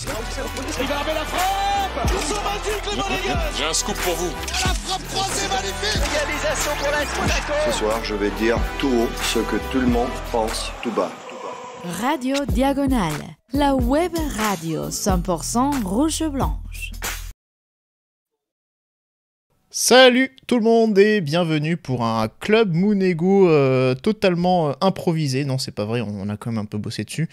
Il va armer la frappe. Ils sont magiques les Monégasques. J'ai un scoop pour vous. La frappe croisée magnifique. Réalisation pour l'AS Monaco. Ce soir, je vais dire tout haut ce que tout le monde pense tout bas. Radio Diagonale, la web radio 100% rouge-blanche. Salut tout le monde et bienvenue pour un Club Monégo totalement improvisé. Non, c'est pas vrai, on a quand même un peu bossé dessus.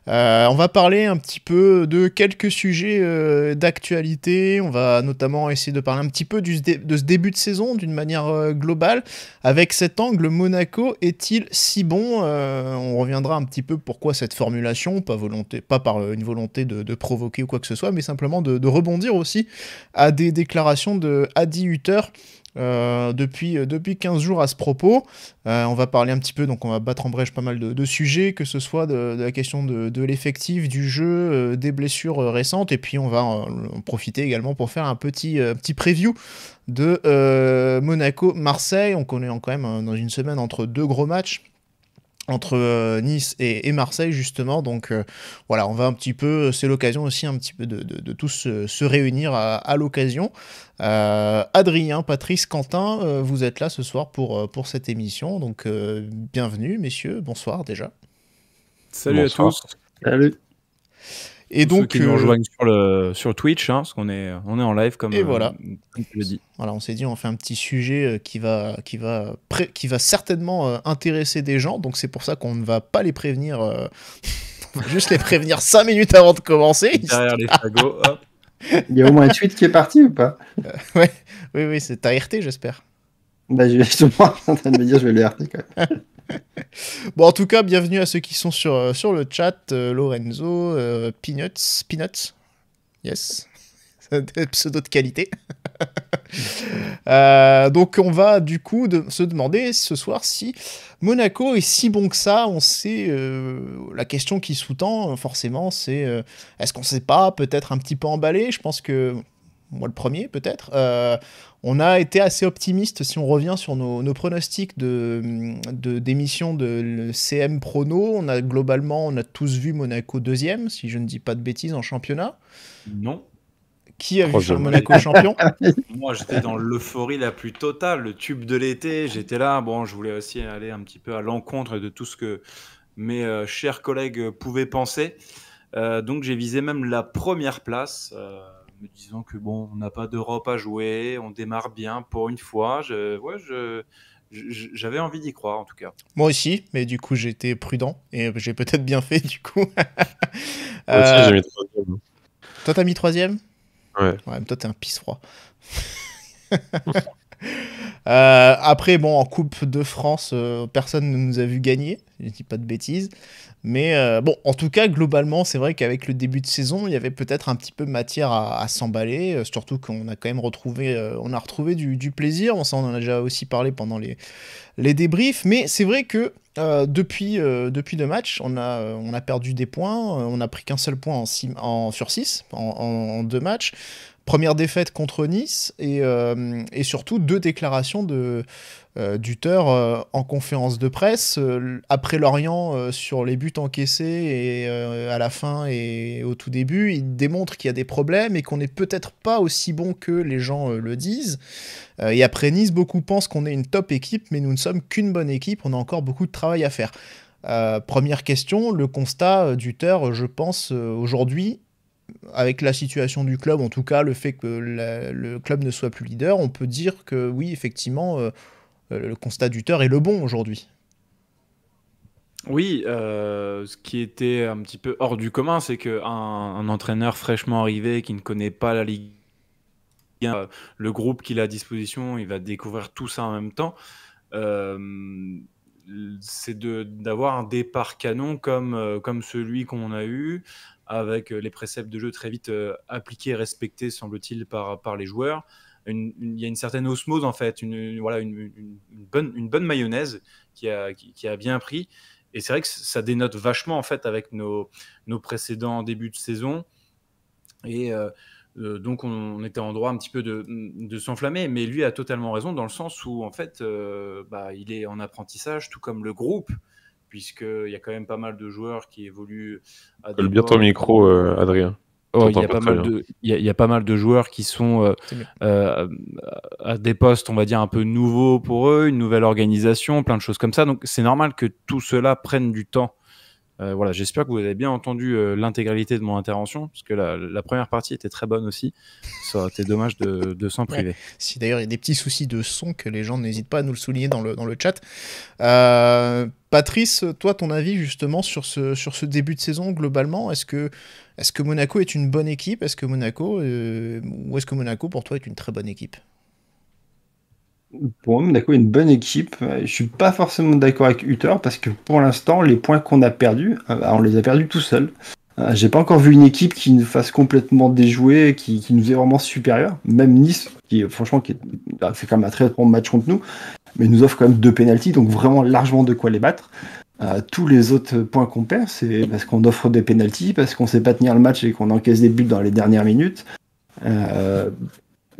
On va parler un petit peu de quelques sujets d'actualité. On va notamment essayer de parler un petit peu de ce début de saison d'une manière globale. Avec cet angle, Monaco est-il si bon On reviendra un petit peu pourquoi cette formulation, pas par une volonté de provoquer ou quoi que ce soit, mais simplement de rebondir aussi à des déclarations de Adi Hütter depuis 15 jours à ce propos. On va parler un petit peu, donc on va battre en brèche pas mal de sujets, que ce soit de la question de l'effectif, du jeu, des blessures récentes, et puis on va en profiter également pour faire un petit preview de Monaco-Marseille. On connaît quand même dans une semaine entre deux gros matchs, entre Nice et Marseille justement, donc voilà, on va un petit peu, c'est l'occasion aussi un petit peu de tous se réunir à l'occasion. Adrien, Patrice, Quentin, vous êtes là ce soir pour cette émission, donc bienvenue messieurs, bonsoir déjà. Salut bonsoir. À tous. Salut. Et pour donc ceux qui nous rejoignent sur Twitch, hein, parce qu'on est en live comme voilà. Comme tu le dis. Voilà, on s'est dit on fait un petit sujet qui va certainement intéresser des gens, donc c'est pour ça qu'on ne va pas les prévenir, on va juste les prévenir 5 minutes avant de commencer. Derrière les fagots, hop. Il y a au moins un tweet qui est parti ou pas? Oui, c'est ta RT j'espère. Bah justement, en train de me dire je vais le RT quand même. Bon, en tout cas, bienvenue à ceux qui sont sur le chat, Lorenzo, Peanuts, yes, des pseudos de qualité. Donc on va du coup se demander ce soir si Monaco est si bon que ça. On sait, la question qui sous-tend forcément, c'est est-ce qu'on ne s'est pas peut-être un petit peu emballé? Je pense que moi le premier peut-être. On a été assez optimiste si on revient sur nos pronostics d'émission de CM Prono. On a tous vu Monaco deuxième, si je ne dis pas de bêtises, en championnat. Non. Qui a vu sur Monaco champion? Moi, j'étais dans l'euphorie la plus totale, le tube de l'été. J'étais là. Bon, je voulais aussi aller un petit peu à l'encontre de tout ce que mes chers collègues pouvaient penser. Donc, j'ai visé même la première place. Me disant que bon, on n'a pas d'Europe à jouer, on démarre bien pour une fois. J'avais envie d'y croire en tout cas. Moi aussi, mais du coup j'étais prudent et j'ai peut-être bien fait du coup. Moi aussi j'ai mis troisième. Toi t'as mis troisième? Ouais. Ouais, mais toi t'es un pisse froid. Après bon, en Coupe de France, personne ne nous a vu gagner, je dis pas de bêtises. Mais bon, en tout cas, globalement, c'est vrai qu'avec le début de saison, il y avait peut-être un petit peu matière à s'emballer, surtout qu'on a quand même retrouvé du plaisir. Bon, ça, on en a déjà aussi parlé pendant les débriefs. Mais c'est vrai que depuis 2 matchs, on a perdu des points. On n'a pris qu'un seul point sur 6 en 2 matchs. Première défaite contre Nice et surtout 2 déclarations d'Hütter en conférence de presse après Lorient sur les buts encaissés et à la fin et au tout début. Il démontre qu'il y a des problèmes et qu'on n'est peut-être pas aussi bon que les gens le disent. Et après Nice, beaucoup pensent qu'on est une top équipe, mais nous ne sommes qu'une bonne équipe. On a encore beaucoup de travail à faire. Première question, le constat d'Hütter, je pense aujourd'hui, avec la situation du club, en tout cas le fait que le club ne soit plus leader, on peut dire que oui, effectivement, le constat d'Hütter est le bon aujourd'hui. Oui, ce qui était un petit peu hors du commun, c'est qu'un entraîneur fraîchement arrivé qui ne connaît pas la Ligue 1, le groupe qu'il a à disposition, il va découvrir tout ça en même temps. C'est d'avoir un départ canon comme celui qu'on a eu, avec les préceptes de jeu très vite appliqués et respectés, semble-t-il, par les joueurs. Il y a une certaine osmose, en fait, une bonne mayonnaise qui a bien pris. Et c'est vrai que ça dénote vachement, en fait, avec nos précédents débuts de saison. Et donc, on était en droit un petit peu de s'enflammer. Mais lui a totalement raison, dans le sens où, en fait, il est en apprentissage, tout comme le groupe, puisqu'il y a quand même pas mal de joueurs qui évoluent à Colle bien ton micro, Adrien. Oh, il T'entends y a pas pas très mal bien. de, il y a pas mal de joueurs qui sont C'est mieux. à des postes, on va dire, un peu nouveaux pour eux, une nouvelle organisation, plein de choses comme ça. Donc, c'est normal que tout cela prenne du temps. Voilà, j'espère que vous avez bien entendu l'intégralité de mon intervention, parce que la première partie était très bonne aussi. Ça aurait été dommage de s'en priver. Si d'ailleurs il y a des petits soucis de son, que les gens n'hésitent pas à nous le souligner dans le chat. Patrice, toi, ton avis justement sur ce début de saison globalement, est-ce que Monaco est une bonne équipe, ou est-ce que Monaco pour toi est une très bonne équipe? Pour moi, Monaco est une bonne équipe. Je suis pas forcément d'accord avec Hutter parce que pour l'instant, les points qu'on a perdus, on les a perdus tout seuls. J'ai pas encore vu une équipe qui nous fasse complètement déjouer, qui nous est vraiment supérieure. Même Nice, franchement, fait quand même un très bon match contre nous, mais nous offre quand même 2 pénaltys, donc vraiment largement de quoi les battre. Tous les autres points qu'on perd, c'est parce qu'on offre des pénaltys, parce qu'on sait pas tenir le match et qu'on encaisse des buts dans les dernières minutes.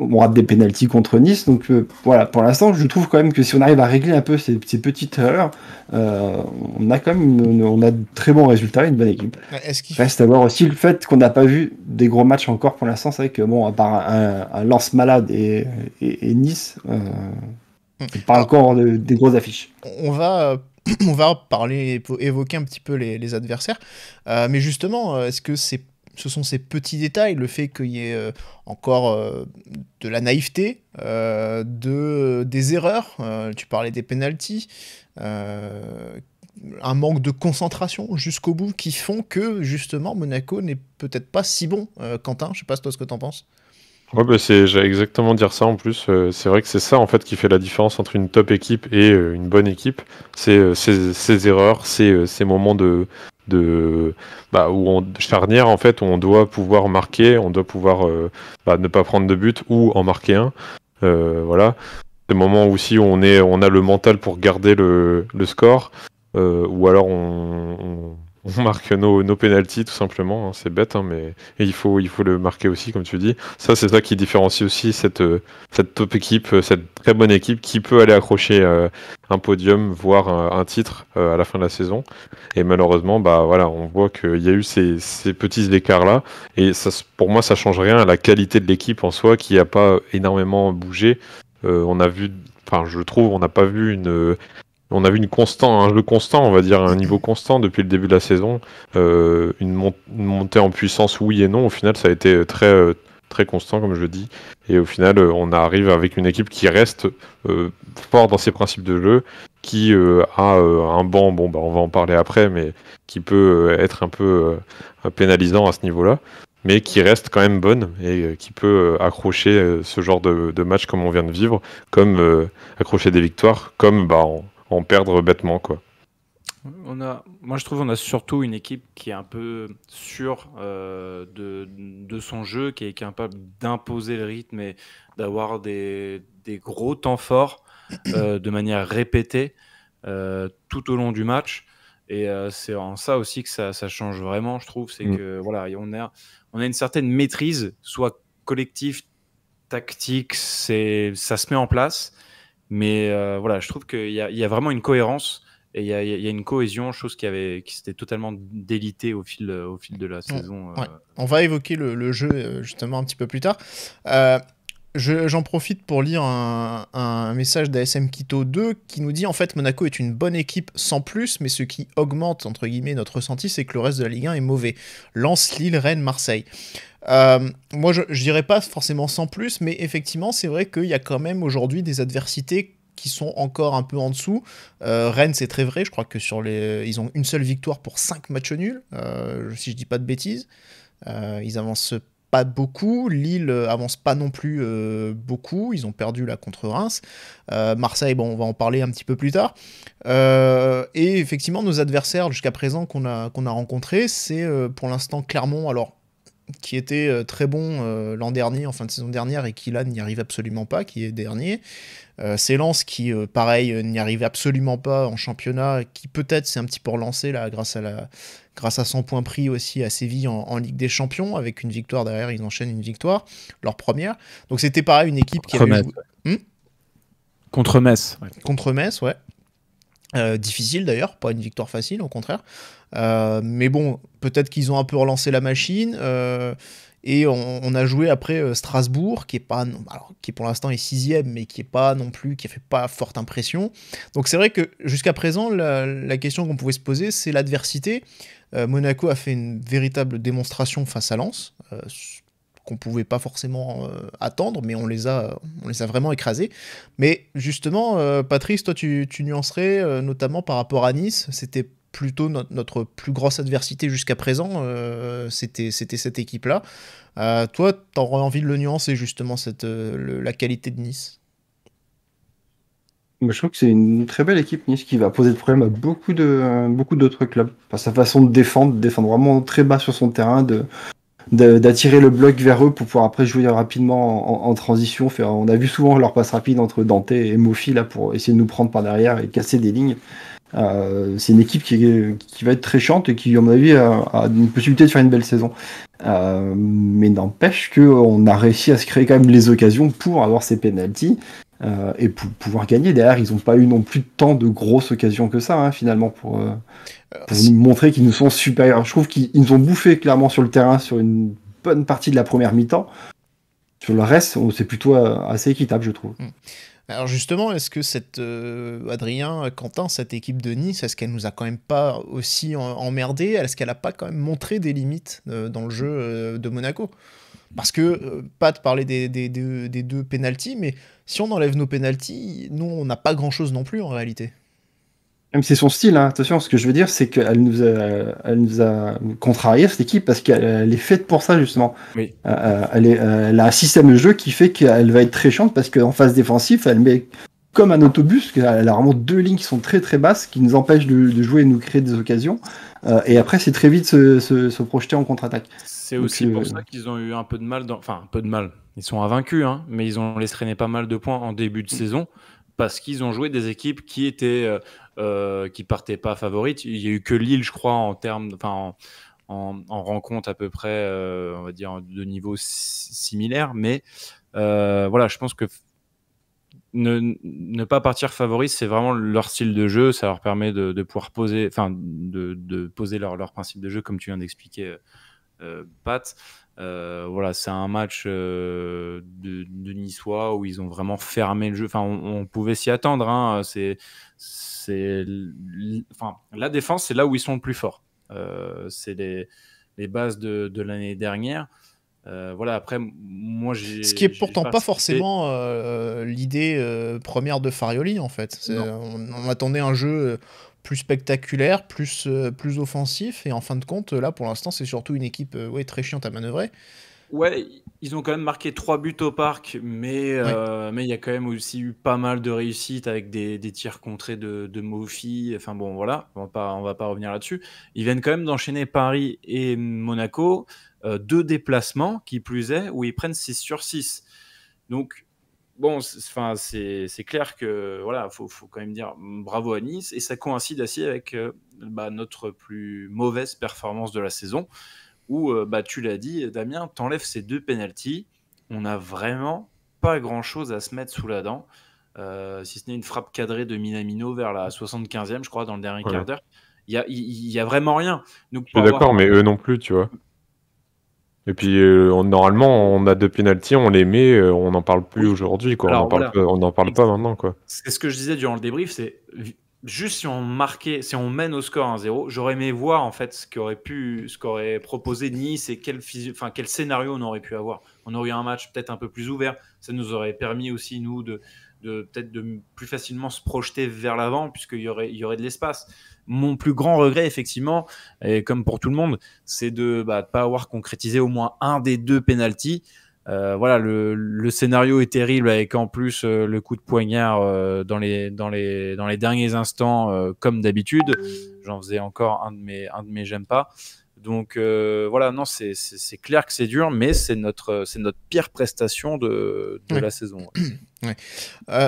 On rate des pénaltys contre Nice, donc voilà, pour l'instant je trouve quand même que si on arrive à régler un peu ces petites erreurs, on a quand même on a de très bons résultats et une bonne équipe. Est-ce qu'il Reste à voir aussi le fait qu'on n'a pas vu des gros matchs encore pour l'instant. C'est vrai que bon, à part un Lens malade et Nice, pas encore des grosses affiches. on va on va évoquer un petit peu les adversaires, mais justement, est-ce que ce sont ces petits détails, le fait qu'il y ait encore de la naïveté, des erreurs, tu parlais des pénaltys, un manque de concentration jusqu'au bout, qui font que justement Monaco n'est peut-être pas si bon. Quentin, je sais pas toi ce que t'en penses. Ouais, bah j'allais exactement dire ça en plus. C'est vrai que c'est ça en fait qui fait la différence entre une top équipe et une bonne équipe. C'est ces erreurs, ces moments où charnière en fait, où on doit pouvoir marquer, on doit pouvoir ne pas prendre de but ou en marquer un. Voilà. Ces moments aussi où on a le mental pour garder le score, ou alors on marque nos pénaltys tout simplement, hein. C'est bête, hein, mais il faut le marquer aussi, comme tu dis. Ça, c'est ça qui différencie aussi cette top équipe, cette très bonne équipe qui peut aller accrocher un podium, voire un titre à la fin de la saison. Et malheureusement, voilà, on voit qu'il y a eu ces petits écarts-là. Et ça, pour moi, ça change rien à la qualité de l'équipe en soi, qui n'a pas énormément bougé. Je trouve, on n'a pas vu on a vu un jeu constant, on va dire, un niveau constant depuis le début de la saison. Une montée en puissance, oui et non. Au final, ça a été très, très constant, comme je le dis. Et au final, on arrive avec une équipe qui reste fort dans ses principes de jeu, qui a un banc, on va en parler après, mais qui peut être un peu pénalisant à ce niveau-là, mais qui reste quand même bonne et qui peut accrocher ce genre de match comme on vient de vivre, comme accrocher des victoires, comme en perdre bêtement, quoi. Moi, je trouve qu'on a surtout une équipe qui est un peu sûre de son jeu, qui est capable d'imposer le rythme et d'avoir des gros temps forts de manière répétée tout au long du match. Et c'est en ça aussi que ça change vraiment, je trouve. C'est que voilà, on a une certaine maîtrise, soit collective, tactique, ça se met en place. Mais voilà, je trouve qu'il y a vraiment une cohérence et il y a une cohésion, chose qui s'était totalement délitée au fil de la saison. Ouais. On va évoquer le jeu justement un petit peu plus tard. J'en profite pour lire un message d'ASM Quito 2 qui nous dit en fait Monaco est une bonne équipe sans plus, mais ce qui augmente entre guillemets notre ressenti, c'est que le reste de la Ligue 1 est mauvais. Lens, Lille, Rennes, Marseille. Moi je dirais pas forcément sans plus, mais effectivement c'est vrai qu'il y a quand même aujourd'hui des adversités qui sont encore un peu en dessous. Rennes, c'est très vrai, je crois que ils ont une seule victoire pour 5 matchs nuls, si je dis pas de bêtises. Ils avancent pas beaucoup. Lille avance pas non plus beaucoup. Ils ont perdu là contre Reims. Marseille, on va en parler un petit peu plus tard. Et effectivement, nos adversaires jusqu'à présent qu'on a rencontrés, c'est pour l'instant Clermont, alors qui était très bon l'an dernier, en fin de saison dernière, et qui là n'y arrive absolument pas, qui est dernier. C'est Lens qui, pareil, n'y arrive absolument pas en championnat, qui peut-être s'est un petit peu relancé là, grâce à 100 points pris aussi à Séville en Ligue des Champions, avec une victoire derrière, ils enchaînent une victoire, leur première. Donc c'était pareil, une équipe qui avait... Contre Metz. Contre Metz, ouais. Difficile d'ailleurs, pas une victoire facile, au contraire. Mais bon, peut-être qu'ils ont un peu relancé la machine. Et on a joué après Strasbourg, qui est pas, alors, qui pour l'instant est 6ème, mais qui est pas non plus, qui a fait pas forte impression. Donc c'est vrai que jusqu'à présent, la question qu'on pouvait se poser, c'est l'adversité. Monaco a fait une véritable démonstration face à Lens, qu'on pouvait pas forcément attendre, mais on les a vraiment écrasés. Mais justement, Patrice, toi tu nuancerais notamment par rapport à Nice, c'était plutôt notre plus grosse adversité jusqu'à présent, c'était cette équipe-là. Toi, t'aurais envie de le nuancer justement, la qualité de Nice? Mais je trouve que c'est une très belle équipe Nice qui va poser de problème à beaucoup d'autres clubs. Par sa façon de défendre vraiment très bas sur son terrain, d'attirer le bloc vers eux pour pouvoir après jouer rapidement en transition. On a vu souvent leur passe rapide entre Dante et Mofi là pour essayer de nous prendre par derrière et casser des lignes. C'est une équipe qui va être très chiante et qui, à mon avis, a une possibilité de faire une belle saison. Mais n'empêche qu'on a réussi à se créer quand même les occasions pour avoir ces pénaltys et pour pouvoir gagner. Derrière, ils n'ont pas eu non plus tant de grosses occasions que ça, finalement, pour nous montrer qu'ils nous sont supérieurs. Je trouve qu'ils nous ont bouffé clairement sur le terrain sur une bonne partie de la première mi-temps. Sur le reste, c'est plutôt assez équitable, je trouve. Alors justement, est-ce que Adrien, Quentin, cette équipe de Nice, est-ce qu'elle nous a quand même pas aussi emmerdé? Est-ce qu'elle a pas quand même montré des limites dans le jeu de Monaco? Parce que, Pat parlait des deux pénaltys, mais si on enlève nos pénaltys, nous, on n'a pas grand-chose non plus en réalité. Même c'est son style, attention, ce que je veux dire, c'est qu'elle nous a contrarié cette équipe parce qu'elle est faite pour ça, justement. Oui. Elle a un système de jeu qui fait qu'elle va être très chiante parce qu'en phase défensive, elle met comme un autobus, elle a vraiment 2 lignes qui sont très très basses, qui nous empêchent de jouer et de nous créer des occasions. Et après, c'est très vite se projeter en contre-attaque. C'est aussi pour ça qu'ils ont eu un peu de mal, enfin un peu de mal, ils sont invaincus, mais ils ont laissé traîner pas mal de points en début de saison, parce qu'ils ont joué des équipes qui partaient pas favorites. Il y a eu que Lille, je crois, en rencontre à peu près, on va dire, de niveau similaire. Mais voilà, je pense que ne pas partir favori, c'est vraiment leur style de jeu. Ça leur permet de pouvoir poser, de poser leur principe de jeu, comme tu viens d'expliquer, Pat. Voilà, c'est un match de Niçois où ils ont vraiment fermé le jeu. Enfin, on pouvait s'y attendre. La défense, c'est là où ils sont le plus forts. C'est les bases de l'année dernière. Voilà, après, moi, ce qui est pourtant pas forcément l'idée première de Farioli, en fait. On attendait un jeu plus spectaculaire, plus offensif, et en fin de compte, là, pour l'instant, c'est surtout une équipe très chiante à manœuvrer. Ouais, ils ont quand même marqué 3 buts au parc, mais il y a quand même aussi eu pas mal de réussites avec des tirs contrés de Mofi. Enfin bon, voilà, on va pas revenir là-dessus. Ils viennent quand même d'enchaîner Paris et Monaco, 2 déplacements, qui plus est, où ils prennent 6 sur 6. Donc, bon, c'est clair que voilà, faut quand même dire bravo à Nice, et ça coïncide assez avec notre plus mauvaise performance de la saison, où tu l'as dit, Damien, t'enlèves ces 2 pénaltys, on n'a vraiment pas grand-chose à se mettre sous la dent, si ce n'est une frappe cadrée de Minamino vers la 75e, je crois, dans le dernier quart d'heure. Il y a vraiment rien. Donc, je suis d'accord, mais eux non plus, tu vois. Et puis, normalement, on a 2 pénaltys, on les met, on n'en parle plus aujourd'hui, quoi. Alors, on n'en parle pas maintenant, quoi. C'est ce que je disais durant le débrief, c'est juste si on mène au score 1-0, j'aurais aimé voir en fait ce qu'aurait proposé Nice et quel scénario on aurait pu avoir. On aurait eu un match peut-être un peu plus ouvert, ça nous aurait permis aussi, nous, de peut-être de plus facilement se projeter vers l'avant, puisqu'il y aurait de l'espace. Mon plus grand regret, effectivement, et comme pour tout le monde, c'est de ne pas avoir concrétisé au moins un des 2 pénaltys. Voilà, le scénario est terrible, avec en plus le coup de poignard dans les derniers instants, comme d'habitude. J'en faisais encore un de mes j'aime pas. Donc voilà, non, c'est clair que c'est dur, mais c'est notre pire prestation de la saison. Ouais.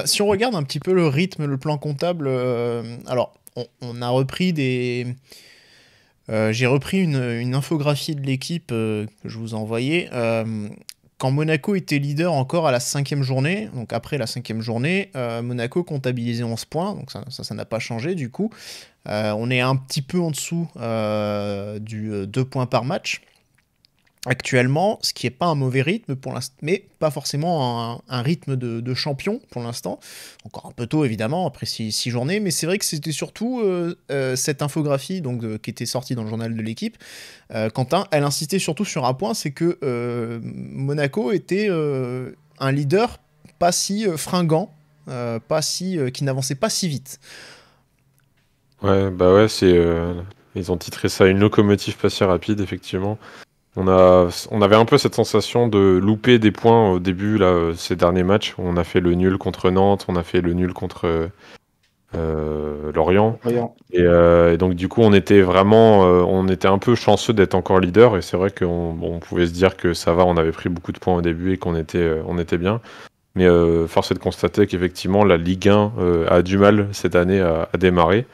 Si on regarde un petit peu le rythme, le plan comptable, alors on a repris j'ai repris une infographie de l'équipe que je vous ai envoyée. quand Monaco était leader encore à la 5e journée, donc après la 5e journée, Monaco comptabilisait 11 points, donc ça n'a pas changé du coup. On est un petit peu en dessous du 2 points par match actuellement, ce qui n'est pas un mauvais rythme pour l'instant, mais pas forcément un rythme de champion pour l'instant. Encore un peu tôt évidemment, après 6 journées, mais c'est vrai que c'était surtout cette infographie donc, qui était sortie dans le journal de l'équipe. Quentin, elle insistait surtout sur un point, c'est que Monaco était un leader pas si fringant, qui n'avançait pas si vite. Ouais, bah ouais, ils ont titré ça une locomotive pas si rapide, effectivement. On avait un peu cette sensation de louper des points au début, là, ces derniers matchs. On a fait le nul contre Nantes, on a fait le nul contre Lorient. Et donc, du coup, on était un peu chanceux d'être encore leader. Et c'est vrai qu'on pouvait se dire que ça va, on avait pris beaucoup de points au début et qu'on était bien. Mais force est de constater qu'effectivement, la Ligue 1 a du mal cette année à démarrer.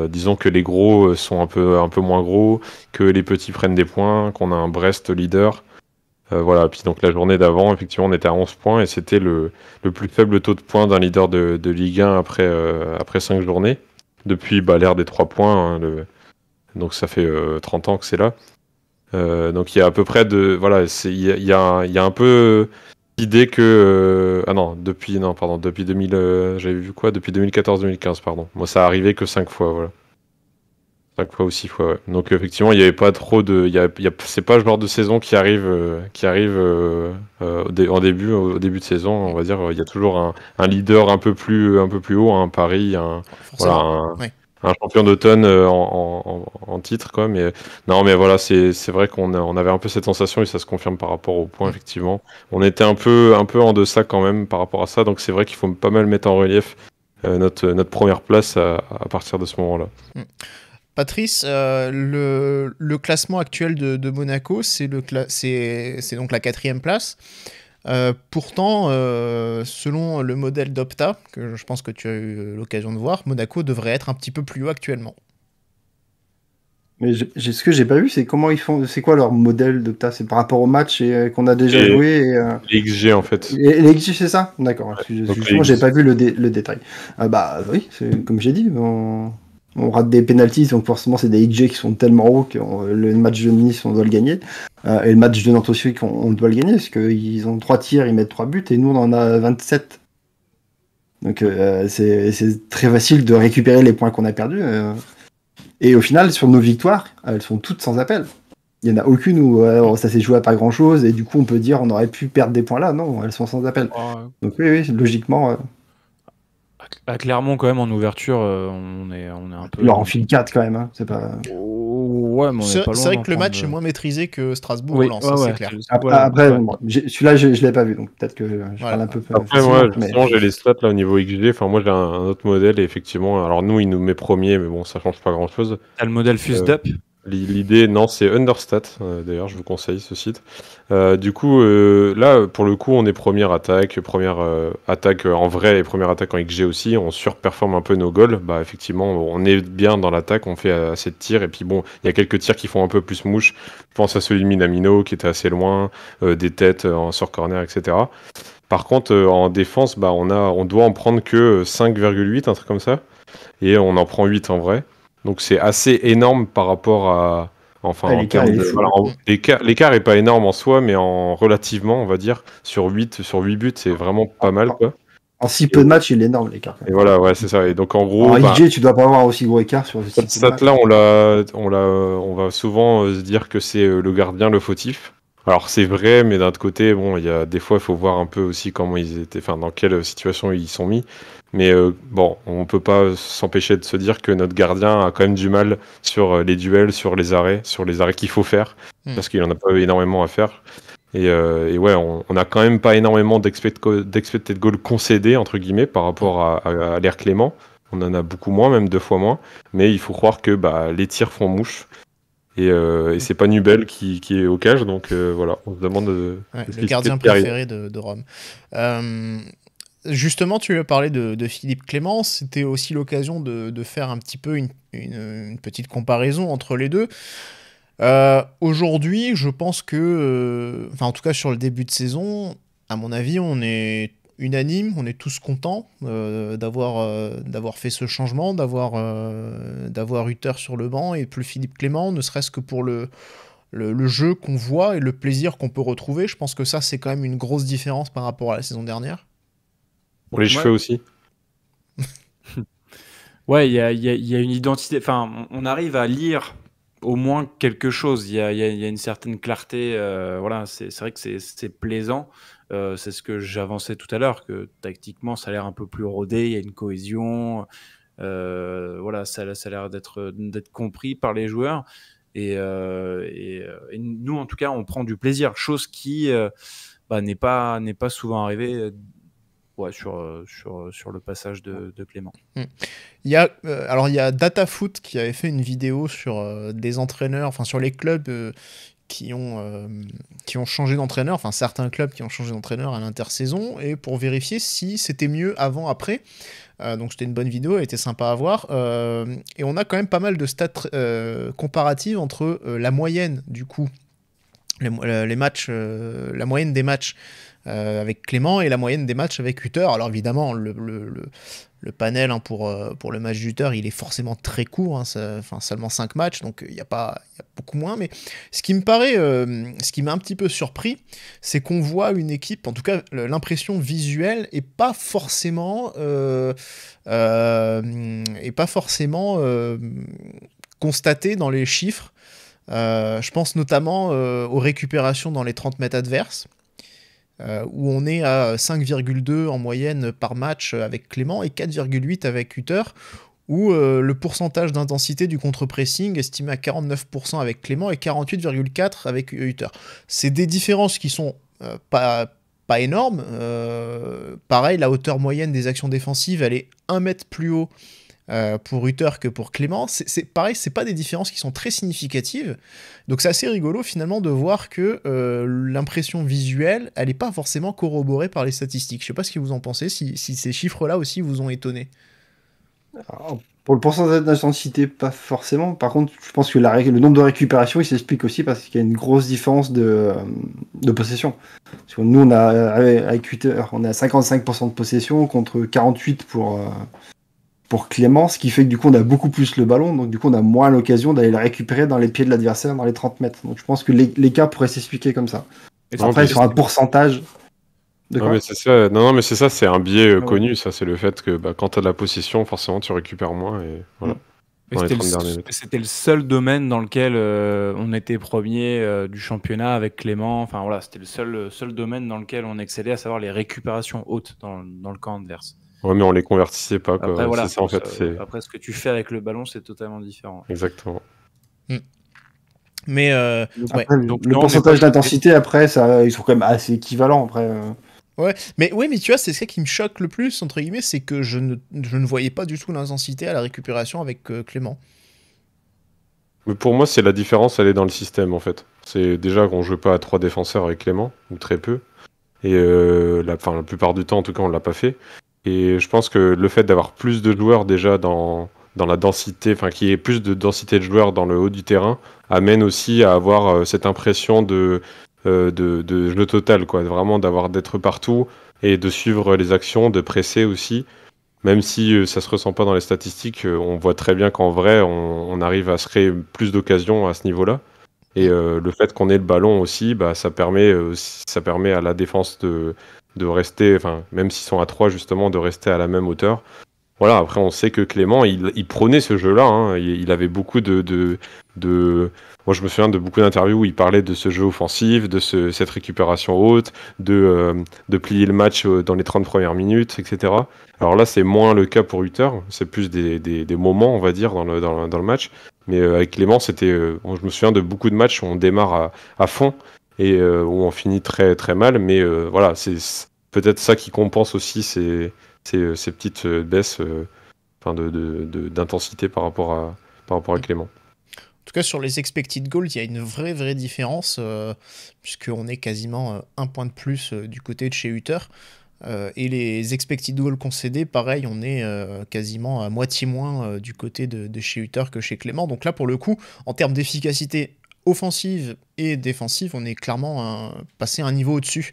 Disons que les gros sont un peu moins gros, que les petits prennent des points, qu'on a un Brest leader. Voilà, puis donc la journée d'avant, effectivement, on était à 11 points et c'était le plus faible taux de points d'un leader de Ligue 1 après 5 journées. Depuis l'ère des 3 points, hein, donc ça fait 30 ans que c'est là. Donc il y a à peu près voilà, il y a un peu l'idée que depuis 2000 j'avais vu quoi, depuis 2014-2015 pardon. Moi ça arrivait que 5 fois, voilà. 5 fois ou 6 fois, ouais. Donc effectivement, il y avait pas trop c'est pas le genre de saison qui arrive au début de saison, on va dire. Il y a toujours un leader un peu plus haut, un Paris, un champion d'automne en titre, quoi. Mais non, mais voilà, c'est vrai qu'on avait un peu cette sensation et ça se confirme par rapport au point, effectivement. On était un peu en deçà quand même par rapport à ça, donc c'est vrai qu'il faut pas mal mettre en relief notre première place à partir de ce moment-là. Patrice, le classement actuel de Monaco, c'est donc la 4e place. Pourtant, selon le modèle d'Opta, que je pense que tu as eu l'occasion de voir, Monaco devrait être un petit peu plus haut actuellement. Mais ce que j'ai pas vu, c'est comment ils font. C'est quoi leur modèle d'Opta? C'est par rapport au match qu'on a déjà joué Les XG en fait. Les XG, c'est ça? D'accord. Justement, j'ai pas vu le détail. Bah oui, comme j'ai dit, on rate des pénaltys, donc forcément c'est des XG qui sont tellement hauts que le match de Nice on doit le gagner, et le match de Nantes aussi on doit le gagner, parce qu'ils ont 3 tirs, ils mettent 3 buts, et nous on en a 27. Donc c'est très facile de récupérer les points qu'on a perdus. Et au final, sur nos victoires, elles sont toutes sans appel. Il n'y en a aucune où ça s'est joué à pas grand chose, et du coup on peut dire on aurait pu perdre des points là. Non, elles sont sans appel. Donc oui, logiquement... Clermont, quand même, en ouverture, on est un peu... Il leur en file 4 quand même, hein. C'est pas... Ouais, mais on est pas loin. C'est vrai que le match est moins maîtrisé que Strasbourg ou Lens, c'est clair. Après, celui-là, je l'ai pas vu, donc peut-être que je parle un peu... Après, moi, justement, j'ai les stats là au niveau XG. Enfin, moi, j'ai un autre modèle, et effectivement, alors nous, il nous met premier, mais bon, ça change pas grand-chose. T'as le modèle FuseDup. L'idée, non, c'est Understat. D'ailleurs, je vous conseille ce site. Du coup, là, pour le coup, on est première attaque en vrai et première attaque en XG aussi. On surperforme un peu nos goals. Bah, effectivement, on est bien dans l'attaque. On fait assez de tirs. Et puis bon, il y a quelques tirs qui font un peu plus mouche. Je pense à celui de Minamino qui était assez loin, des têtes sur corner, etc. Par contre, en défense, bah, on doit en prendre que 5,8, un truc comme ça. Et on en prend 8 en vrai. Donc c'est assez énorme par rapport à... Enfin, en termes de... L'écart est pas énorme en soi, mais relativement, on va dire, sur 8 buts, c'est vraiment pas mal, quoi. En si peu de matchs, il est énorme, l'écart. Et voilà, ouais, c'est ça. Et donc en gros... En XG, tu dois pas avoir aussi gros écart sur cette stat-là, on va souvent se dire que c'est le gardien le fautif. Alors c'est vrai, mais d'un autre côté, bon, il y a des fois, il faut voir un peu aussi comment ils étaient, enfin, dans quelle situation ils sont mis. Mais bon, on peut pas s'empêcher de se dire que notre gardien a quand même du mal sur les duels, sur les arrêts qu'il faut faire, parce qu'il en a pas énormément à faire. Et ouais, on a quand même pas énormément d'expected goal concédés, entre guillemets, par rapport à l'ère Clément. On en a beaucoup moins, même 2 fois moins. Mais il faut croire que les tirs font mouche. Et c'est pas Nubel qui est au cage, donc voilà, on se demande... le gardien préféré de Rome. Justement, tu as parlé de Philippe Clément, c'était aussi l'occasion de faire un petit peu une petite comparaison entre les deux. Aujourd'hui, je pense que, en tout cas sur le début de saison, à mon avis, on est unanime, on est tous contents d'avoir fait ce changement, d'avoir Hutter sur le banc et plus Philippe Clément, ne serait-ce que pour le jeu qu'on voit et le plaisir qu'on peut retrouver. Je pense que ça, c'est quand même une grosse différence par rapport à la saison dernière. Pour les cheveux aussi. Ouais, il y a une identité. Enfin, on arrive à lire au moins quelque chose. Il y a une certaine clarté. Voilà, c'est vrai que c'est plaisant. C'est ce que j'avançais tout à l'heure, que tactiquement, ça a l'air un peu plus rodé. Il y a une cohésion. Voilà, ça a l'air d'être compris par les joueurs. Et nous, en tout cas, on prend du plaisir. Chose qui n'est pas souvent arrivée. Ouais, sur le passage de Clément. Il y a DataFoot qui avait fait une vidéo sur des entraîneurs, enfin sur les clubs qui ont changé d'entraîneur, enfin certains clubs qui ont changé d'entraîneur à l'intersaison, et pour vérifier si c'était mieux avant, après. Donc c'était une bonne vidéo, elle était sympa à voir. Et on a quand même pas mal de stats comparatives entre la moyenne, du coup, les matchs, la moyenne des matchs avec Clément et la moyenne des matchs avec Hutter. Alors évidemment, le panel pour le match d'Hutter, il est forcément très court, hein, seulement 5 matchs, donc il y a beaucoup moins. Mais ce qui m'a un petit peu surpris, c'est qu'on voit une équipe, en tout cas l'impression visuelle, est pas forcément constatée dans les chiffres. Je pense notamment aux récupérations dans les 30 mètres adverses, où on est à 5,2 en moyenne par match avec Clément et 4,8 avec Hutter, où le pourcentage d'intensité du contre-pressing estimé à 49% avec Clément et 48,4% avec Hutter. C'est des différences qui sont pas énormes. Pareil, la hauteur moyenne des actions défensives, elle est 1 mètre plus haut pour Hutter que pour Clément. C'est pareil, c'est pas des différences qui sont très significatives. Donc c'est assez rigolo finalement de voir que l'impression visuelle, elle n'est pas forcément corroborée par les statistiques. Je sais pas ce que vous en pensez, si ces chiffres-là aussi vous ont étonné. Alors, pour le pourcentage d'intensité, pas forcément. Par contre, je pense que le nombre de récupérations, il s'explique aussi parce qu'il y a une grosse différence de possession. Parce que nous, avec Hutter, on est à 55% de possession contre 48% pour Clément, ce qui fait que du coup on a beaucoup plus le ballon, donc du coup on a moins l'occasion d'aller le récupérer dans les pieds de l'adversaire dans les 30 mètres. Donc je pense que l'écart pourrait s'expliquer comme ça. Et après, sur un pourcentage... Non, mais c'est ça. Non, mais c'est ça, c'est un biais connu, ça, c'est le fait que quand tu as de la possession, forcément tu récupères moins, et voilà. C'était le seul domaine dans lequel on était premier du championnat avec Clément. Enfin voilà, c'était le seul domaine dans lequel on excellait, à savoir les récupérations hautes dans le camp adverse. Ouais, mais on les convertissait pas, quoi. Après, voilà, c'est ça, en fait. Après, ce que tu fais avec le ballon, c'est totalement différent. Exactement. Mais après, le pourcentage d'intensité, après, ils sont quand même assez équivalents. Après, Ouais, mais tu vois, c'est ça qui me choque le plus, entre guillemets, c'est que je ne voyais pas du tout l'intensité à la récupération avec Clément. Mais pour moi, c'est la différence, elle est dans le système, en fait. C'est déjà qu'on joue pas à 3 défenseurs avec Clément, ou très peu. Et la plupart du temps, en tout cas, on l'a pas fait. Et je pense que le fait d'avoir plus de joueurs déjà dans la densité, enfin qu'il y ait plus de densité de joueurs dans le haut du terrain, amène aussi à avoir cette impression de jeu total, quoi. Vraiment d'être partout et de suivre les actions, de presser aussi. Même si ça se ressent pas dans les statistiques, on voit très bien qu'en vrai, on arrive à se créer plus d'occasions à ce niveau-là. Et le fait qu'on ait le ballon aussi, ça permet à la défense de rester, enfin, même s'ils sont à 3 justement, de rester à la même hauteur. Voilà, après on sait que Clément, il prônait ce jeu-là, hein. Il avait beaucoup moi je me souviens de beaucoup d'interviews où il parlait de ce jeu offensif, de cette récupération haute, de plier le match dans les 30 premières minutes, etc. Alors là c'est moins le cas pour Hutter, c'est plus des moments, on va dire, dans le match. Mais avec Clément, je me souviens de beaucoup de matchs où on démarre à fond et où on finit très très mal, mais voilà, c'est peut-être ça qui compense aussi ces petites baisses d'intensité par rapport à Clément. En tout cas, sur les expected goals, il y a une vraie différence, puisqu'on est quasiment 1 point de plus du côté de chez Hutter. Et les expected goals concédés, pareil, on est quasiment à moitié moins du côté de chez Hutter que chez Clément. Donc là, pour le coup, en termes d'efficacité, offensive et défensive, on est clairement passé un niveau au-dessus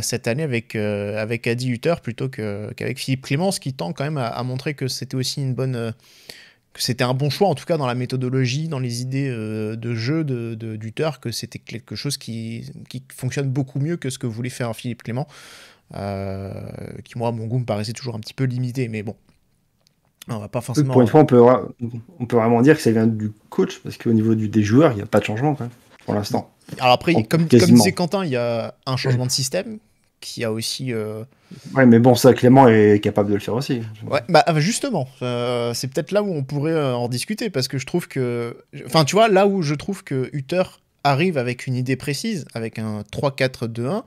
cette année avec Adi Hutter plutôt qu'avec Philippe Clément, ce qui tend quand même à montrer que c'était aussi que c'était un bon choix, en tout cas dans la méthodologie, dans les idées de jeu d'Hutter, que c'était quelque chose qui fonctionne beaucoup mieux que ce que voulait faire Philippe Clément, qui moi, à mon goût, me paraissait toujours un petit peu limité, mais bon. On va pas forcément... Pour une fois, on peut vraiment dire que ça vient du coach, parce qu'au niveau des joueurs, il n'y a pas de changement quand même, pour l'instant. Alors après, comme disait Quentin, il y a un changement de système qui a aussi... Ouais, mais bon, ça, Clément est capable de le faire aussi. Ouais, bah justement, c'est peut-être là où on pourrait en discuter, parce que je trouve que... Enfin, tu vois, là où je trouve que Hutter arrive avec une idée précise, avec un 3-4-2-1,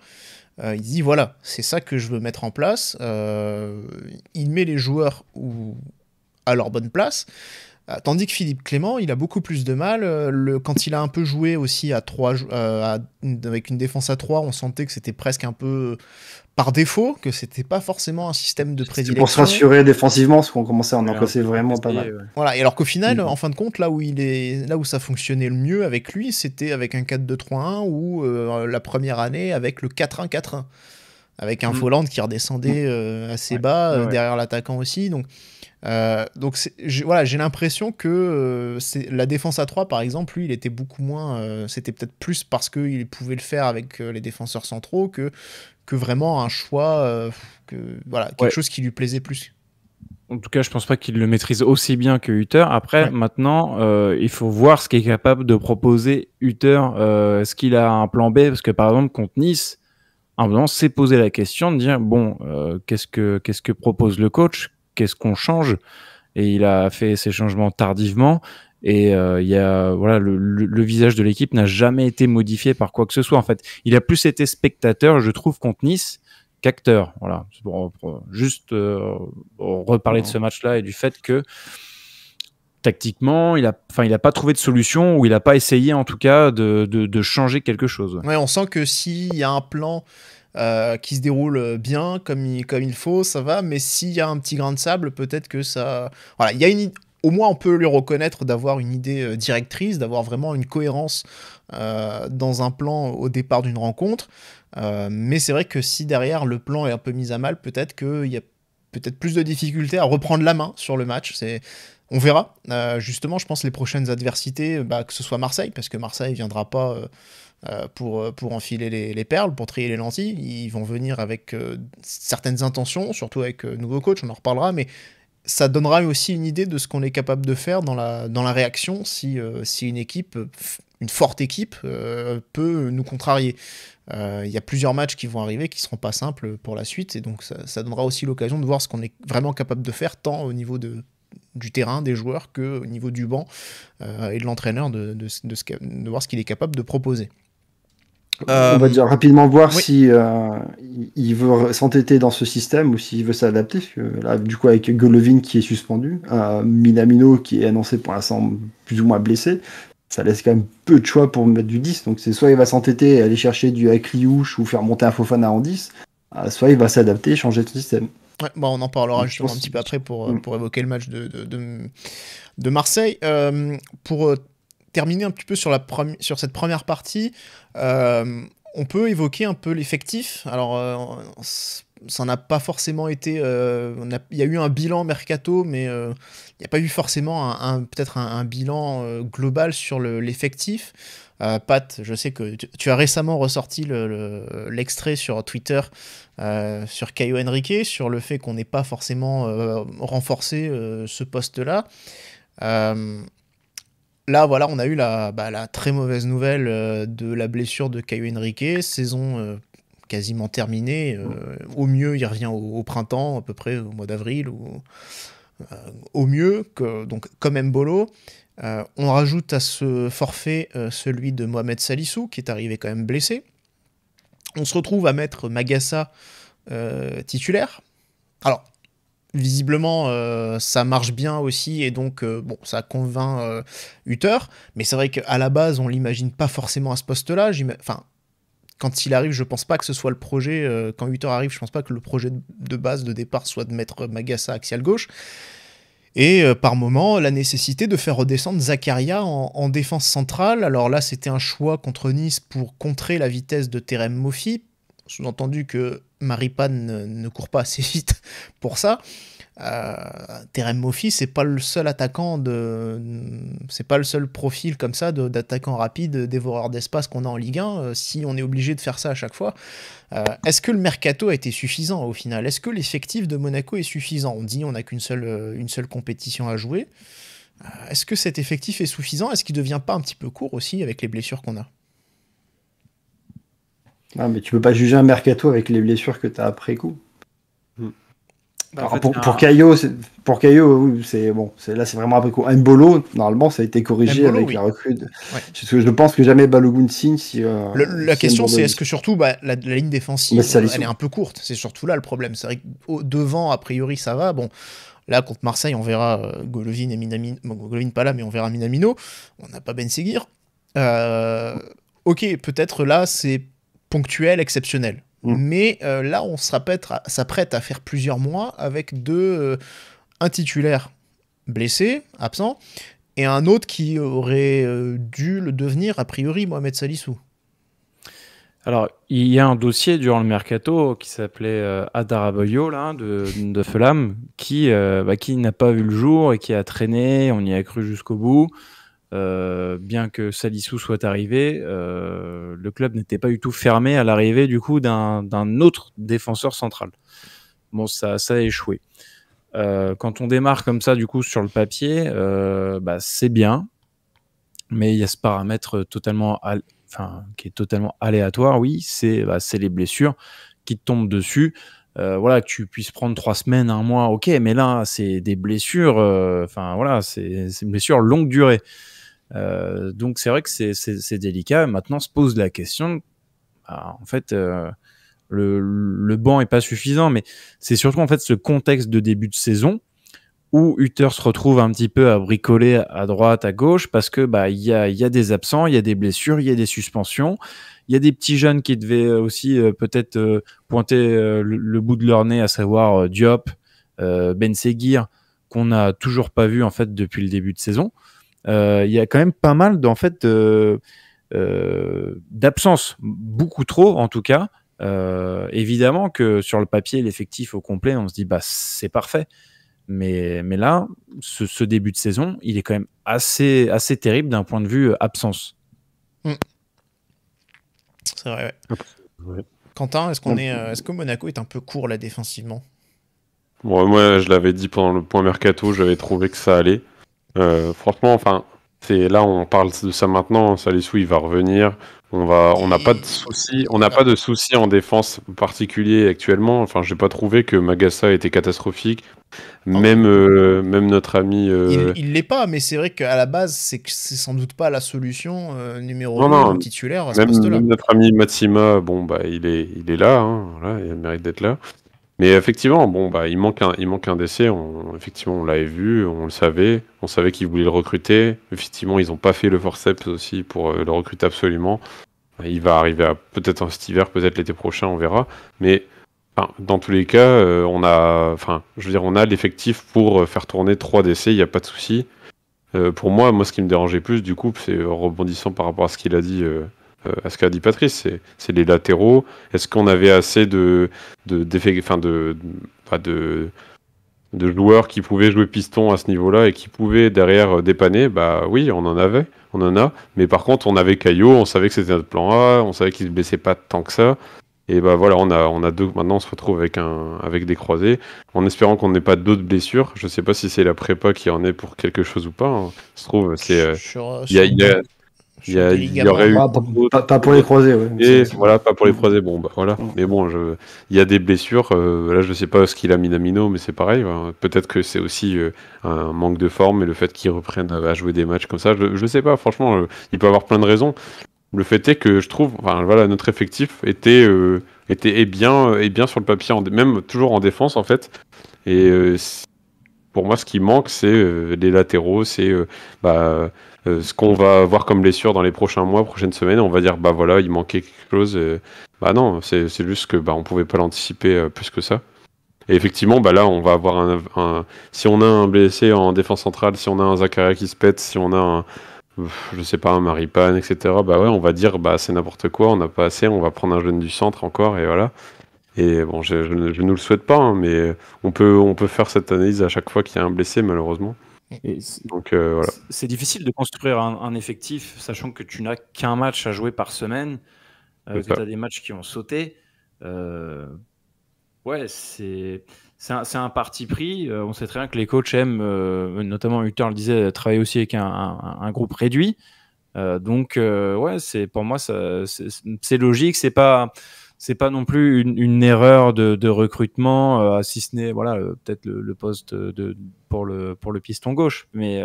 il dit, voilà, c'est ça que je veux mettre en place. Il met les joueurs à leur bonne place. Tandis que Philippe Clément, il a beaucoup plus de mal. Quand il a un peu joué aussi à 3, avec une défense à 3, on sentait que c'était presque un peu par défaut, que c'était pas forcément un système de prédilection. Pour se rassurer défensivement, parce qu'on commençait à en encaisser vraiment pas mal. Ouais. Voilà, et alors qu'au final, en fin de compte, là où ça fonctionnait le mieux avec lui, c'était avec un 4-2-3-1 ou la première année avec le 4-1-4-1. Avec un Folland qui redescendait assez bas, derrière l'attaquant aussi. Donc j'ai l'impression que la défense à 3, par exemple, lui, il était beaucoup moins... c'était peut-être plus parce qu'il pouvait le faire avec les défenseurs centraux que vraiment un choix, quelque chose qui lui plaisait plus. En tout cas, je pense pas qu'il le maîtrise aussi bien que Hutter. Après, maintenant, il faut voir ce qu'est capable de proposer Hutter. Est-ce qu'il a un plan B? Parce que, par exemple, contre Nice, à un moment, s'est posé la question de dire, bon, qu'est-ce que propose le coach? Qu'est-ce qu'on change? Et il a fait ces changements tardivement. Et il y a, voilà, le visage de l'équipe n'a jamais été modifié par quoi que ce soit. En fait, il a plus été spectateur, je trouve, contre Nice, qu'acteur. Voilà, pour juste reparler de ce match-là et du fait que tactiquement, il a pas trouvé de solution, ou il a pas essayé en tout cas de changer quelque chose. Ouais, on sent que s'il y a un plan qui se déroule bien, comme il faut, ça va, mais s'il y a un petit grain de sable, peut-être que ça... Voilà, il y a au moins on peut lui reconnaître d'avoir une idée directrice, d'avoir vraiment une cohérence dans un plan au départ d'une rencontre, mais c'est vrai que si derrière le plan est un peu mis à mal, peut-être qu'il y a peut-être plus de difficultés à reprendre la main sur le match. On verra. Justement, je pense les prochaines adversités, que ce soit Marseille, parce que Marseille ne viendra pas pour enfiler les perles, pour trier les lentilles. Ils vont venir avec certaines intentions, surtout avec nouveau coach, on en reparlera, mais ça donnera aussi une idée de ce qu'on est capable de faire dans la réaction si une équipe, une forte équipe, peut nous contrarier. Il y a plusieurs matchs qui vont arriver qui ne seront pas simples pour la suite, et donc ça donnera aussi l'occasion de voir ce qu'on est vraiment capable de faire, tant au niveau du terrain, des joueurs, qu'au niveau du banc et de l'entraîneur, de voir ce qu'il est capable de proposer. On va déjà rapidement voir oui. si il veut s'entêter dans ce système ou s'il veut s'adapter. Parce que là, du coup, avec Golovin qui est suspendu, Minamino qui est annoncé pour l'instant plus ou moins blessé, ça laisse quand même peu de choix pour mettre du 10. Donc c'est soit il va s'entêter et aller chercher du Akliouche ou faire monter un Fofana en 10, soit il va s'adapter et changer de système. Ouais, on en parlera justement un petit peu après pour évoquer le match de Marseille. Pour terminer un petit peu sur cette première partie, on peut évoquer un peu l'effectif. Alors, ça n'a pas forcément été... Il y a eu un bilan mercato, mais il n'y a pas eu forcément peut-être un bilan global sur l'effectif. Pat, je sais que tu as récemment ressorti l'extrait sur Twitter sur Caio Henrique, sur le fait qu'on n'ait pas forcément renforcé ce poste-là. Là, voilà, on a eu la très mauvaise nouvelle de la blessure de Caio Henrique, saison quasiment terminée. Au mieux, il revient au printemps, à peu près au mois d'avril, ou au mieux, donc comme Mbolo. On rajoute à ce forfait celui de Mohamed Salissou, qui est arrivé quand même blessé. On se retrouve à mettre Magassa titulaire. Alors, visiblement, ça marche bien aussi, et donc ça convainc Hutter, mais c'est vrai qu'à la base, on l'imagine pas forcément à ce poste-là. Quand il arrive, je pense pas que ce soit le projet. Quand Hutter arrive, je pense pas que le projet de base, de départ, soit de mettre Magassa axial gauche. Et par moment, la nécessité de faire redescendre Zakaria en défense centrale. Alors là, c'était un choix contre Nice pour contrer la vitesse de Terem Moffi. Sous-entendu que Maripane ne court pas assez vite pour ça. Terem Moffi, c'est pas le seul attaquant c'est pas le seul profil comme ça d'attaquant rapide, dévoreur d'espace qu'on a en Ligue 1. Si on est obligé de faire ça à chaque fois, est-ce que le mercato a été suffisant au final? Est-ce que l'effectif de Monaco est suffisant? On dit on n'a qu'une seule compétition à jouer. Est-ce que cet effectif est suffisant? Est-ce qu'il devient pas un petit peu court aussi avec les blessures qu'on a? Non, mais tu peux pas juger un mercato avec les blessures que tu as après coup. En fait, pour Caio, c'est bon. Là, c'est vraiment après coup. Mbolo, normalement, ça a été corrigé Mbolo, avec oui. la recrue. Ouais. Parce que je pense que jamais Balogun signe si. La question, c'est est-ce que surtout la ligne défensive, elle est un peu courte. C'est surtout là le problème. C'est vrai que devant, a priori, ça va. Bon, là contre Marseille, on verra Golovin et Minamino. Bon, Golovin pas là, mais on verra Minamino. On n'a pas Ben Seguir. Ok, peut-être là, c'est ponctuel, exceptionnel. Mais là, on s'apprête à faire plusieurs mois avec un titulaire blessé, absent, et un autre qui aurait dû le devenir, a priori, Mohamed Salissou. Alors, il y a un dossier durant le mercato qui s'appelait Adaraboyo, là, de Fulham, qui n'a pas vu le jour et qui a traîné, on y a cru jusqu'au bout. Bien que Salissou soit arrivé, le club n'était pas du tout fermé à l'arrivée du coup d'un autre défenseur central. Bon, ça a échoué. Quand on démarre comme ça du coup sur le papier, c'est bien, mais il y a ce paramètre qui est totalement aléatoire. Oui, c'est les blessures qui te tombent dessus. Que tu puisses prendre 3 semaines, 1 mois, ok, mais là c'est des blessures, c'est une blessure longue durée. Donc c'est vrai que c'est délicat. Maintenant se pose la question, en fait, le banc est pas suffisant, mais c'est surtout en fait ce contexte de début de saison où Hutter se retrouve un petit peu à bricoler à droite, à gauche, parce que il y a des absents, il y a des blessures, il y a des suspensions, il y a des petits jeunes qui devaient aussi peut-être pointer le bout de leur nez, à savoir Diop, Ben Seguir, qu'on n'a toujours pas vu en fait depuis le début de saison. Il y a quand même pas mal d'absence, beaucoup trop en tout cas. Évidemment que sur le papier, l'effectif au complet, on se dit c'est parfait. Mais là, ce début de saison, il est quand même assez terrible d'un point de vue absence. C'est vrai, ouais. Ouais. Quentin, est-ce que Monaco est un peu court là défensivement? Bon, moi, je l'avais dit pendant le point mercato, j'avais trouvé que ça allait. Franchement, là on parle de ça maintenant. Salissou, il va revenir. On n'a pas de soucis. On n'a pas de soucis en défense particulier actuellement. Enfin, j'ai pas trouvé que Magassa était catastrophique. Même notre ami. Il l'est pas, mais c'est vrai qu'à la base, c'est sans doute pas la solution numéro 1 titulaire à ce poste-là. Même notre ami Matsima, il est là. Hein, voilà, il mérite d'être là. Mais effectivement, il manque un décès. Effectivement, on l'avait vu, on le savait. On savait qu'ils voulaient le recruter. Effectivement, ils n'ont pas fait le forceps aussi pour le recruter absolument. Il va arriver peut-être cet hiver, peut-être l'été prochain, on verra. Mais dans tous les cas, on a l'effectif pour faire tourner 3 décès. Il n'y a pas de souci. Pour moi, ce qui me dérangeait plus, du coup, c'est rebondissant par rapport à ce qu'il a dit. À ce qu'a dit Patrice, c'est les latéraux. Est-ce qu'on avait assez de joueurs qui pouvaient jouer piston à ce niveau-là et qui pouvaient derrière dépanner? Oui, on en a. Mais par contre, on avait Caio, on savait que c'était notre plan A, on savait qu'il ne se blessait pas tant que ça. Et on a 2. Maintenant, on se retrouve avec des croisés, en espérant qu'on n'ait pas d'autres blessures. Je ne sais pas si c'est la prépa qui en est pour quelque chose ou pas. Hein. Ça se trouve, il y aurait eu pas pour les croisés, ouais. Et voilà, pas pour les croisés. Voilà. Mais bon, il y a des blessures. Là, je sais pas ce qu'il a Minamino, mais c'est pareil. Peut-être que c'est aussi un manque de forme et le fait qu'il reprenne à jouer des matchs comme ça. Je sais pas. Franchement, il peut avoir plein de raisons. Le fait est que je trouve, notre effectif était bien sur le papier, même toujours en défense en fait. Et pour moi, ce qui manque, c'est les latéraux, c'est ce qu'on va voir comme blessure dans les prochains mois, prochaines semaines. On va dire il manquait quelque chose. Non, c'est juste que on pouvait pas l'anticiper plus que ça. Et effectivement, bah là, on va avoir si on a un blessé en défense centrale, si on a un Zakaria qui se pète, si on a je sais pas, un Maripane, etc., bah ouais, on va dire, bah c'est n'importe quoi, on n'a pas assez, on va prendre un jeune du centre encore, et voilà. Et bon, je ne nous le souhaite pas, hein, mais on peut faire cette analyse à chaque fois qu'il y a un blessé, malheureusement. Et Donc voilà. c'est difficile de construire un effectif, sachant que tu n'as qu'un match à jouer par semaine, que tu as des matchs qui ont sauté. Ouais, c'est un parti pris. On sait très bien que les coachs aiment, notamment Hutter le disait, travailler aussi avec un groupe réduit. Donc, ouais, pour moi, c'est logique. C'est pas non plus une erreur de recrutement, si ce n'est voilà, peut-être le poste pour le piston gauche. Mais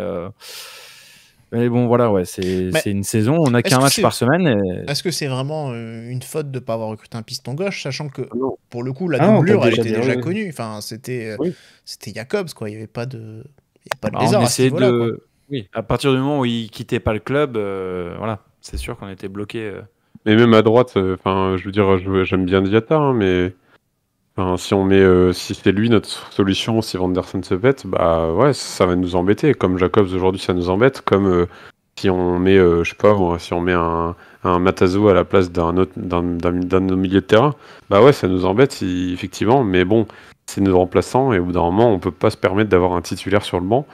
bon, voilà, ouais, c'est une saison. On n'a qu'un match par semaine. Est-ce que c'est vraiment une faute de ne pas avoir recruté un piston gauche, sachant que pour le coup, la Ah, doublure, on peut elle déjà était dire, déjà oui. connue. Enfin, c'était Jacobs, quoi. Il n'y avait pas de On lézard à ce essayait niveau-là, quoi. Oui, à partir du moment où il quittait pas le club, voilà, c'est sûr qu'on était bloqué. Mais même à droite, enfin, je veux dire, j'aime bien Diatta, hein, mais enfin, si c'est lui notre solution, si Vanderson se pète, bah ouais, ça va nous embêter. Comme Jacobs aujourd'hui, ça nous embête. Comme si on met, je sais pas, moi, si on met un Matazo à la place d'un de nos milieux de terrain, bah ouais, ça nous embête, effectivement. Mais bon, c'est nos remplaçants et au bout d'un moment, on peut pas se permettre d'avoir un titulaire sur le banc.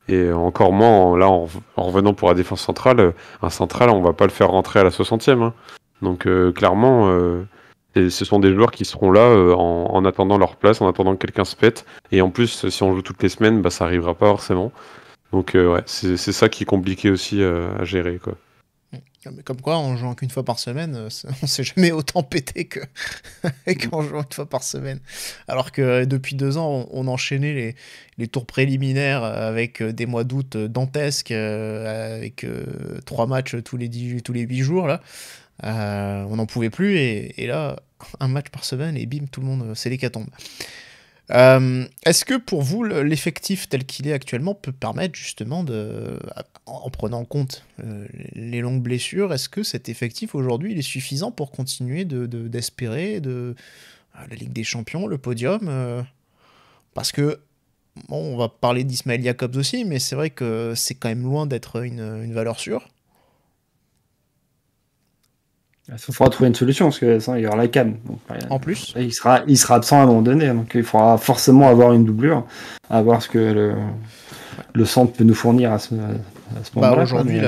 Et encore moins, là, en revenant pour la défense centrale, un central, on va pas le faire rentrer à la 60e. Hein. Donc clairement, ce sont des joueurs qui seront là en attendant leur place, en attendant que quelqu'un se pète. Et en plus, si on joue toutes les semaines, bah, ça arrivera pas forcément. Donc ouais, c'est ça qui est compliqué aussi à gérer, quoi. Mais comme quoi, en jouant qu'une fois par semaine, on s'est jamais autant pété qu'en jouant une fois par semaine. Alors que depuis 2 ans, on enchaînait les tours préliminaires avec des mois d'août dantesques, avec 3 matchs tous les 8 jours. Là. On n'en pouvait plus, et là, un match par semaine, et bim, tout le monde, c'est l'hécatombe. Est-ce que pour vous, l'effectif tel qu'il est actuellement peut permettre justement en prenant en compte les longues blessures, est-ce que cet effectif aujourd'hui il est suffisant pour continuer d'espérer la Ligue des Champions, le podium parce que bon, on va parler d'Ismaël Jacobs aussi, mais c'est vrai que c'est quand même loin d'être une valeur sûre. Il faudra trouver une solution, parce que sinon, il y aura la canne. Donc, En plus, il sera absent à un moment donné, donc il faudra forcément avoir une doublure, à voir ce que le centre peut nous fournir à ce moment-là. Aujourd'hui,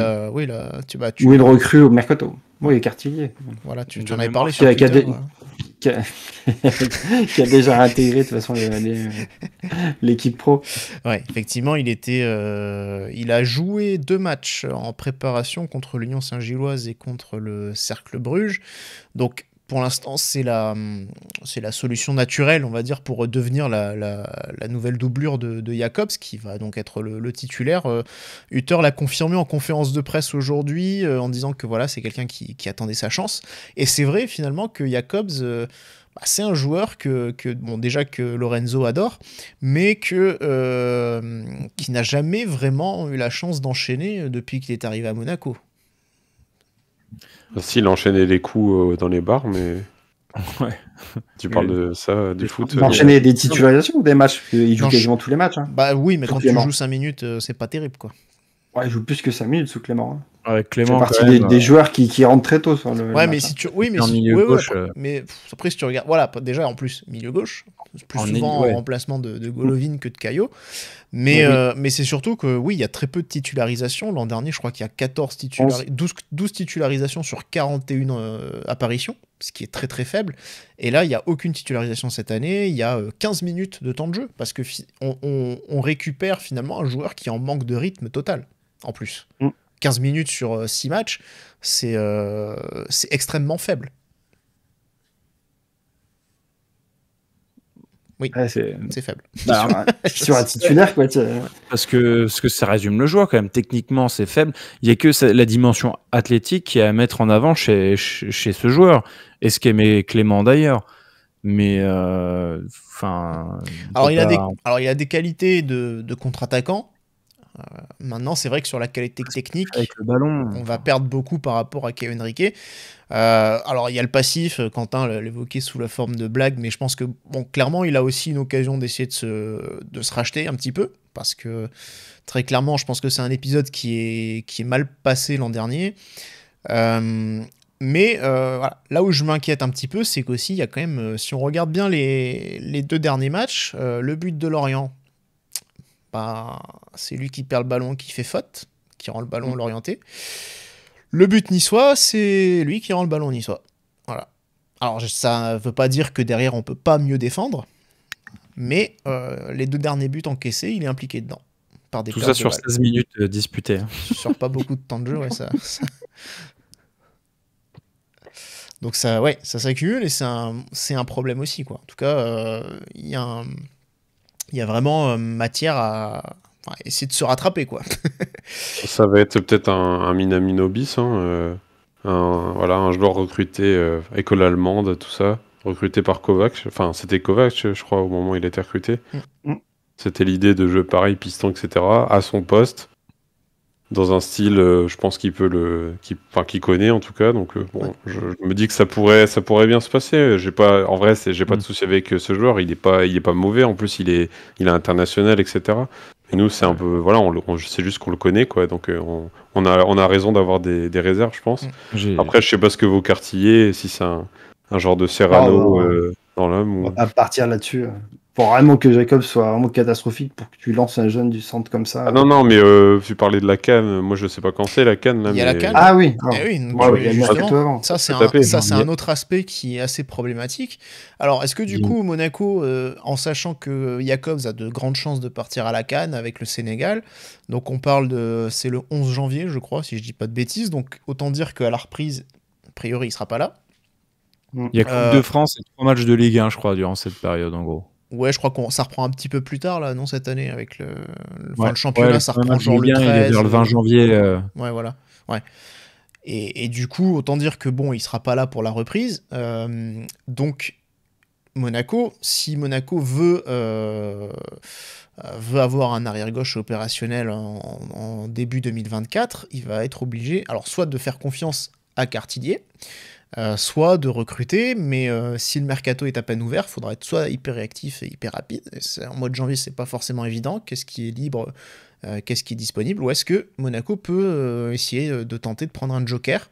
ou une recrue au mercato. Oui, Cartillier. Voilà, tu en avais parlé Qui sur Twitter. Qui a déjà intégré de toute façon l'équipe pro. Ouais, effectivement, il a joué 2 matchs en préparation contre l'Union Saint-Gilloise et contre le Cercle Bruges. Donc, pour l'instant, c'est la solution naturelle, on va dire, pour devenir la nouvelle doublure de Jacobs, qui va donc être le titulaire. Hutter l'a confirmé en conférence de presse aujourd'hui, en disant que voilà, c'est quelqu'un qui attendait sa chance. Et c'est vrai, finalement, que Jacobs, c'est un joueur déjà que Lorenzo adore, mais qui n'a jamais vraiment eu la chance d'enchaîner depuis qu'il est arrivé à Monaco. S'il enchaînait les coups dans les bars, mais Ouais. tu parles de ça, du foot. Enchaîner des titularisations ou des matchs? Il joue quasiment tous les matchs. Hein. Bah oui, mais Sous quand Clément. tu joues 5 minutes, c'est pas terrible, quoi. Ouais, il joue plus que 5 minutes sous Clément. Hein. Avec C'est Clément, partie quand même, des joueurs qui rentrent très tôt sur le Ouais, match, mais hein. si tu... Oui, mais en si... milieu ouais, gauche, mais après, si tu regardes... Voilà, déjà, en plus, milieu gauche, plus En souvent ouais. en remplacement de Golovin que de Caillot. Mais c'est surtout que, oui, il y a très peu de titularisations. L'an dernier, je crois qu'il y a 12 titularisations sur 41 apparitions, ce qui est très très faible. Et là, il n'y a aucune titularisation cette année. Il y a 15 minutes de temps de jeu, parce que on récupère finalement un joueur qui est en manque de rythme total, en plus. 15 minutes sur 6 matchs, c'est extrêmement faible. Oui, Ouais, c'est faible. sur un titulaire, quoi. Parce que ça résume le joueur quand même. Techniquement, c'est faible. Il n'y a que la dimension athlétique qui est à mettre en avant chez ce joueur. Et ce qu'aimait Clément d'ailleurs. Mais enfin. Alors il a des qualités de contre-attaquant. Maintenant, c'est vrai que sur la qualité technique, avec le ballon, on va perdre beaucoup par rapport à Kevin Riquet. Alors, il y a le passif, Quentin l'évoquait sous la forme de blague, mais je pense que, bon, clairement, il a aussi une occasion d'essayer de se racheter un petit peu, parce que, très clairement, je pense que c'est un épisode qui est mal passé l'an dernier. Mais voilà. Là où je m'inquiète un petit peu, c'est qu'aussi, il y a quand même, si on regarde bien les 2 derniers matchs, le but de Lorient, bah, c'est lui qui perd le ballon, qui fait faute, qui rend le ballon à l'orienté. Le but niçois, c'est lui qui rend le ballon niçois. Voilà. Alors, ça veut pas dire que derrière, on peut pas mieux défendre, mais les 2 derniers buts encaissés, il est impliqué dedans. Par des Tout ça pertes de sur balles. 16 minutes disputées. Sur pas beaucoup de temps de jeu, ouais, ça... Donc ça, ouais, ça s'accumule et c'est un problème aussi, quoi. En tout cas, il y a vraiment matière à essayer de se rattraper, quoi. Ça va être peut-être un Minamino bis, hein, un joueur recruté, école allemande, tout ça, recruté par Kovac. Enfin, c'était Kovac, je crois, au moment où il était recruté. C'était l'idée de jeu pareil, piston, etc., à son poste, dans un style, je pense qu'il connaît en tout cas. Donc bon, je me dis que ça pourrait bien se passer. En vrai, j'ai pas de souci avec ce joueur. Il est pas mauvais. En plus, il est international, etc. Et nous, c'est un peu, voilà, c'est juste qu'on le connaît, quoi. Donc on a raison d'avoir des réserves, je pense. Après, je sais pas ce que vous cartillez, si c'est un genre de Serrano dans l'homme. On va pas partir là-dessus. Pour vraiment que Jacob soit vraiment catastrophique, pour que tu lances un jeune du centre comme ça. Ah non, mais tu parlais de la CAN. Moi, je sais pas quand c'est la CAN. Là, Il y a la CAN. Ah oui. Justement, ça, c'est un autre aspect qui est assez problématique. Alors, est-ce que du coup, Monaco, en sachant que Jacobs a de grandes chances de partir à la CAN avec le Sénégal, donc on parle c'est le 11 janvier, je crois, si je dis pas de bêtises, donc autant dire qu'à la reprise, a priori, il sera pas là. Il y a Coupe de France et 3 matchs de Ligue 1, je crois, durant cette période, en gros. Ouais, je crois que ça reprend un petit peu plus tard, là, non, cette année, avec le championnat, ça reprend genre le 13. Vers le 20 janvier. Ouais, voilà. Ouais. Et du coup, autant dire que bon, il sera pas là pour la reprise. Donc, Monaco, si Monaco veut avoir un arrière-gauche opérationnel en début 2024, il va être obligé, alors soit de faire confiance à Cartillier, soit de recruter, mais si le mercato est à peine ouvert, il faudra être soit hyper réactif et hyper rapide. En mois de janvier, c'est pas forcément évident. Qu'est-ce qui est libre, qu'est-ce qui est disponible, ou est-ce que Monaco peut essayer de tenter de prendre un joker?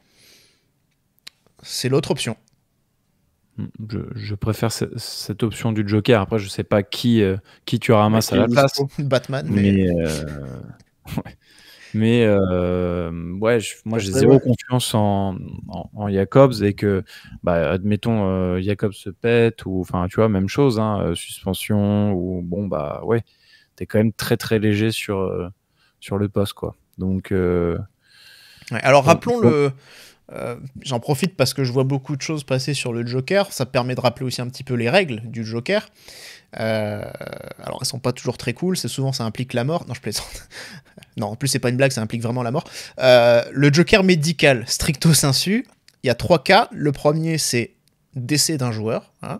C'est l'autre option. Je préfère cette option du joker. Après, je sais pas qui tu ramasses à la place. Batman, mais Mais moi j'ai zéro confiance en Jacobs, et que admettons Jacobs se pète, ou enfin tu vois, même chose, suspension, ou bon t'es quand même très très léger sur le poste, quoi. Donc alors rappelons j'en profite parce que je vois beaucoup de choses passer sur le Joker. Ça permet de rappeler aussi un petit peu les règles du Joker. Alors elles sont pas toujours très cool, ça implique la mort. Non, je plaisante. Non, en plus c'est pas une blague, ça implique vraiment la mort. Le Joker médical, stricto sensu, il y a 3 cas. Le premier, c'est décès d'un joueur, hein.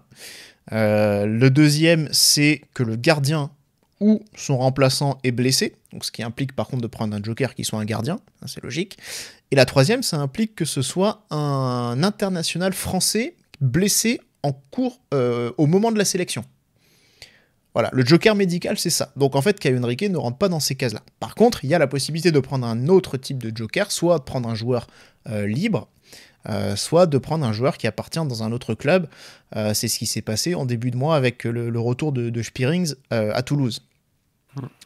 Le deuxième, c'est que le gardien ou son remplaçant est blessé, donc ce qui implique par contre de prendre un Joker qui soit un gardien, hein, c'est logique. Et la troisième, ça implique que ce soit un international français blessé en cours au moment de la sélection. Voilà, le Joker médical, c'est ça. Donc en fait, Caio Henrique ne rentre pas dans ces cases-là. Par contre, il y a la possibilité de prendre un autre type de Joker, soit de prendre un joueur libre, soit de prendre un joueur qui appartient dans un autre club. C'est ce qui s'est passé en début de mois avec le retour de Spierings à Toulouse.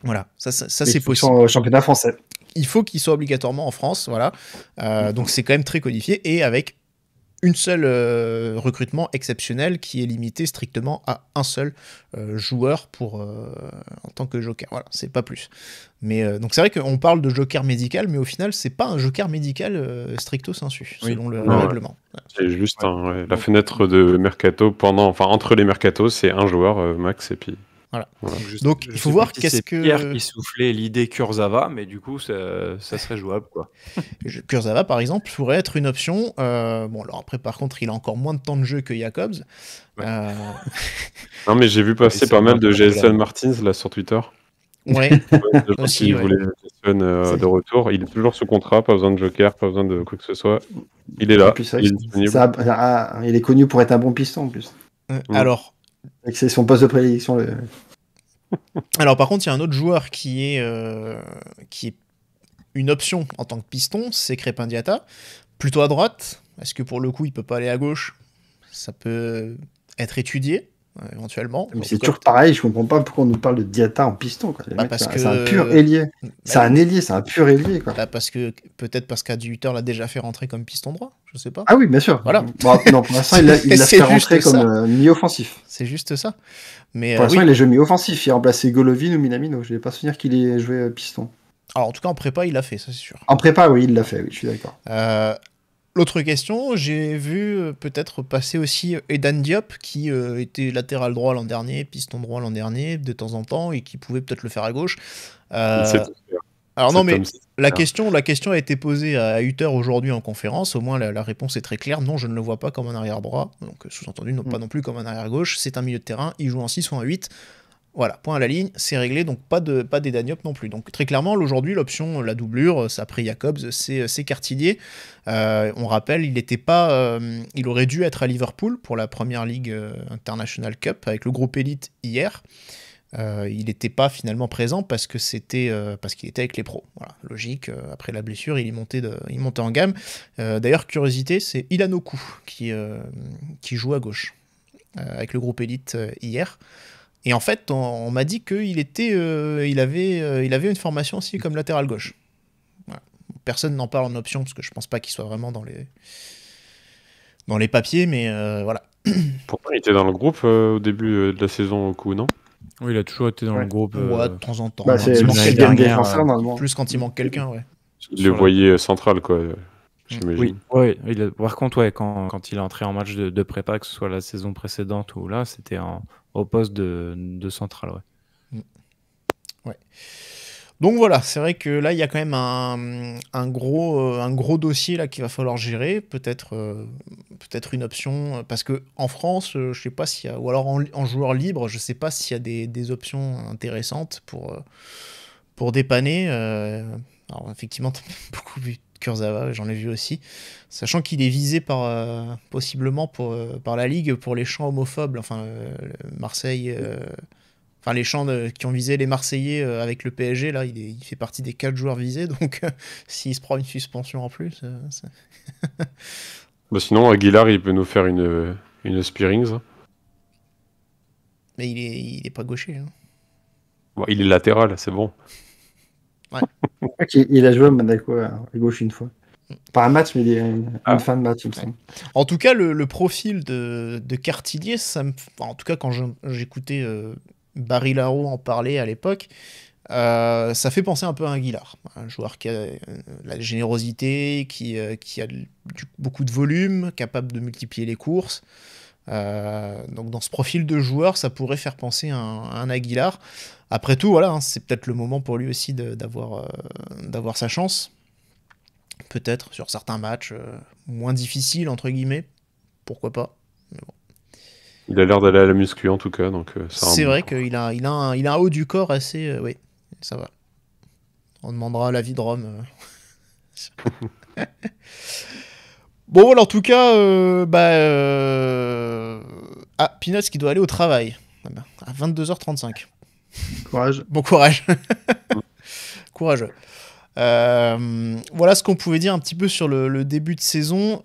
Voilà, ça c'est possible. Au championnat français. Il faut qu'il soit obligatoirement en France, voilà. Donc c'est quand même très codifié, et avec une seule recrutement exceptionnel qui est limité strictement à un seul joueur en tant que joker. Voilà, c'est pas plus. Mais donc c'est vrai qu'on parle de joker médical, mais au final c'est pas un joker médical stricto sensu, selon le règlement. C'est juste la fenêtre de mercato entre les mercatos, c'est un joueur max, et puis. Voilà. Donc il faut voir qu'est-ce que Pierre qui soufflait l'idée Kurzawa, mais du coup ça serait jouable, quoi. Kurzawa par exemple pourrait être une option. Bon, alors après par contre il a encore moins de temps de jeu que Jacobs. Ouais. Non, mais j'ai vu passer pas mal de Jason Martins là sur Twitter. Ouais, Les gens aussi, qui ouais. voulaient Jason C'est- de retour. Il est toujours sous contrat, pas besoin de joker, pas besoin de quoi que ce soit. Il est là, En plus, c'est vrai il est que disponible. il est connu pour être un bon piston en plus. Alors, Et que c'est son poste de prédilection. par contre, il y a un autre joueur qui est une option en tant que piston, c'est Crépin Diatta. Plutôt à droite. Est-ce que pour le coup, il peut pas aller à gauche? Ça peut être étudié, éventuellement. Mais En c'est tout cas, toujours pareil, je comprends pas pourquoi on nous parle de Diatta en piston. Quoi. Les Bah, mecs, parce c'est un que- pur ailier. C'est bah, un ailier, c'est un pur ailier. Quoi. peut-être parce qu'Adi Hutter l'a déjà fait rentrer comme piston droit, je sais pas. Ah oui, bien sûr. Voilà. Bon, non, pour l'instant, il l'a C'est fait juste rentrer ça. comme mi-offensif. C'est juste ça. Mais Pour l'instant, oui. il est joué mi-offensif. Il a remplacé Golovin ou Minamino. Je n'ai pas souvenir qu'il ait joué piston. Alors en tout cas en prépa, il l'a fait, ça c'est sûr. En prépa, oui, il l'a fait, oui, je suis d'accord. L'autre question, j'ai vu peut-être passer aussi Edan Diop, qui était latéral droit l'an dernier, piston droit l'an dernier, de temps en temps, et qui pouvait peut-être le faire à gauche. Alors non, mais la question a été posée à Hutter aujourd'hui en conférence. Au moins la réponse est très claire. Non, je ne le vois pas comme un arrière droit. Donc sous-entendu, pas non plus comme un arrière gauche. C'est un milieu de terrain. Il joue en 6 ou en 8. Voilà, point à la ligne, c'est réglé, donc pas d'Edan Diop non plus. Donc très clairement, aujourd'hui, l'option, la doublure, ça après Jacobs, c'est Cartillier. On rappelle, il aurait dû être à Liverpool pour la première Ligue International Cup avec le groupe Elite hier. Il n'était pas finalement présent parce qu'il était avec les pros. Voilà, logique, après la blessure, il montait en gamme. D'ailleurs, curiosité, c'est Ilanoku qui joue à gauche avec le groupe Elite hier. Et en fait, on m'a dit qu'il avait une formation aussi comme latéral gauche. Voilà. Personne n'en parle en option, parce que je pense pas qu'il soit vraiment dans les papiers, mais voilà. Pourtant, il était dans le groupe au début de la saison au coup, non? Oui, il a toujours été dans le groupe. Ouais, de temps en temps. Bah, Quand c'est il le manque l'année deuxième quelqu'un, défenseur, normalement. plus quand il manque quelqu'un, ouais. Il le voyait central, quoi, j'imagine. Oui. Par contre, ouais, quand il est entré en match de prépa, que ce soit la saison précédente ou là, c'était au poste de central, ouais. Ouais. Donc voilà, c'est vrai que là, il y a quand même un gros dossier là qu'il va falloir gérer. Peut-être une option, parce qu'en France, je sais pas s'il y a, ou alors en joueur libre, je sais pas s'il y a des options intéressantes pour dépanner. Alors effectivement, t'as beaucoup vu Kurzawa, j'en ai vu aussi. Sachant qu'il est visé possiblement par la Ligue pour les chants homophobes, enfin Marseille... Enfin, les chants qui ont visé les Marseillais avec le PSG, là, il fait partie des 4 joueurs visés, donc s'il se prend une suspension en plus... Bah, sinon, Aguilar, il peut nous faire une Spearings. Mais il est pas gaucher. Hein. Bon, il est latéral, c'est bon. Ouais. Il a joué à Monaco à gauche une fois. Pas un match, mais une fin de match, il me semble. En tout cas, le profil de Cartillier, en tout cas, quand j'écoutais Barry Laro en parler à l'époque, ça fait penser un peu à un Aguilar. Un joueur qui a la générosité, qui a beaucoup de volume, capable de multiplier les courses. Donc dans ce profil de joueur, ça pourrait faire penser à un Aguilar. Après tout, voilà, hein, c'est peut-être le moment pour lui aussi d'avoir sa chance. Peut-être sur certains matchs moins difficiles, entre guillemets. Pourquoi pas. Mais bon. Il a l'air d'aller à la muscu en tout cas. Donc, c'est vrai qu'il a un haut du corps assez... oui, ça va. On demandera l'avis de Rome. Bon, voilà, en tout cas, Peanuts qui doit aller au travail. À 22h35. Courage. Bon courage. Courageux. Voilà ce qu'on pouvait dire un petit peu sur le début de saison.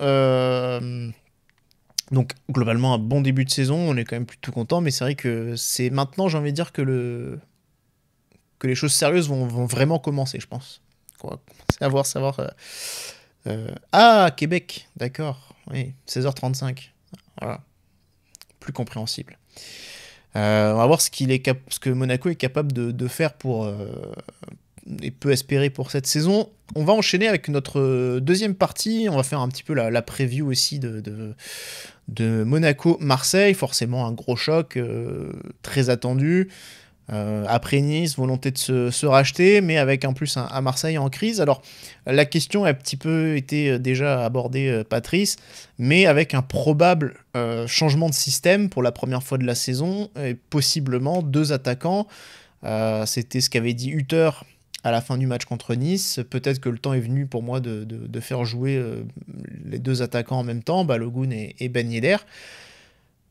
Donc, globalement, un bon début de saison. On est quand même plutôt content, mais c'est vrai que c'est maintenant, j'ai envie de dire, que les choses sérieuses vont vraiment commencer, je pense. On va commencer à savoir... Québec, d'accord. Oui, 16h35. Voilà. Plus compréhensible. On va voir ce que Monaco est capable de faire et peut espérer pour cette saison. On va enchaîner avec notre deuxième partie. On va faire un petit peu la preview aussi de Monaco-Marseille. Forcément un gros choc, très attendu. Après Nice, volonté de se racheter, mais avec en plus un Marseille en crise. Alors, la question a un petit peu été déjà abordée, Patrice, mais avec un probable changement de système pour la première fois de la saison, et possiblement 2 attaquants. C'était ce qu'avait dit Hutter à la fin du match contre Nice. Peut-être que le temps est venu pour moi de faire jouer les deux attaquants en même temps, Balogun et Ben Yedder.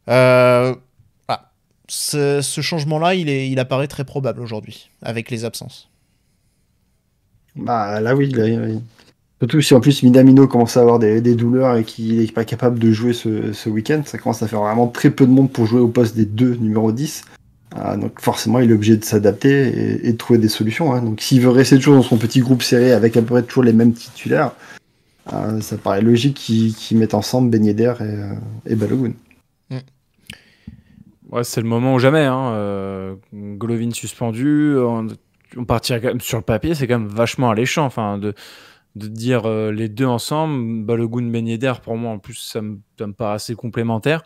Voilà. Ce changement-là, il apparaît très probable aujourd'hui, avec les absences. Bah là oui. Surtout si en plus Minamino commence à avoir des douleurs et qu'il n'est pas capable de jouer ce week-end, ça commence à faire vraiment très peu de monde pour jouer au poste des deux numéro 10. Donc forcément il est obligé de s'adapter et de trouver des solutions. Hein. Donc s'il veut rester toujours dans son petit groupe serré avec à peu près toujours les mêmes titulaires, ça paraît logique qu'ils mettent ensemble Ben Yedder et Balogun. Ouais, c'est le moment ou jamais. Hein. Golovin suspendu, on partirait quand même sur le papier, c'est quand même vachement alléchant. Enfin, de dire les deux ensemble, Balogun, Ben Yedder, pour moi en plus ça me paraît assez complémentaire.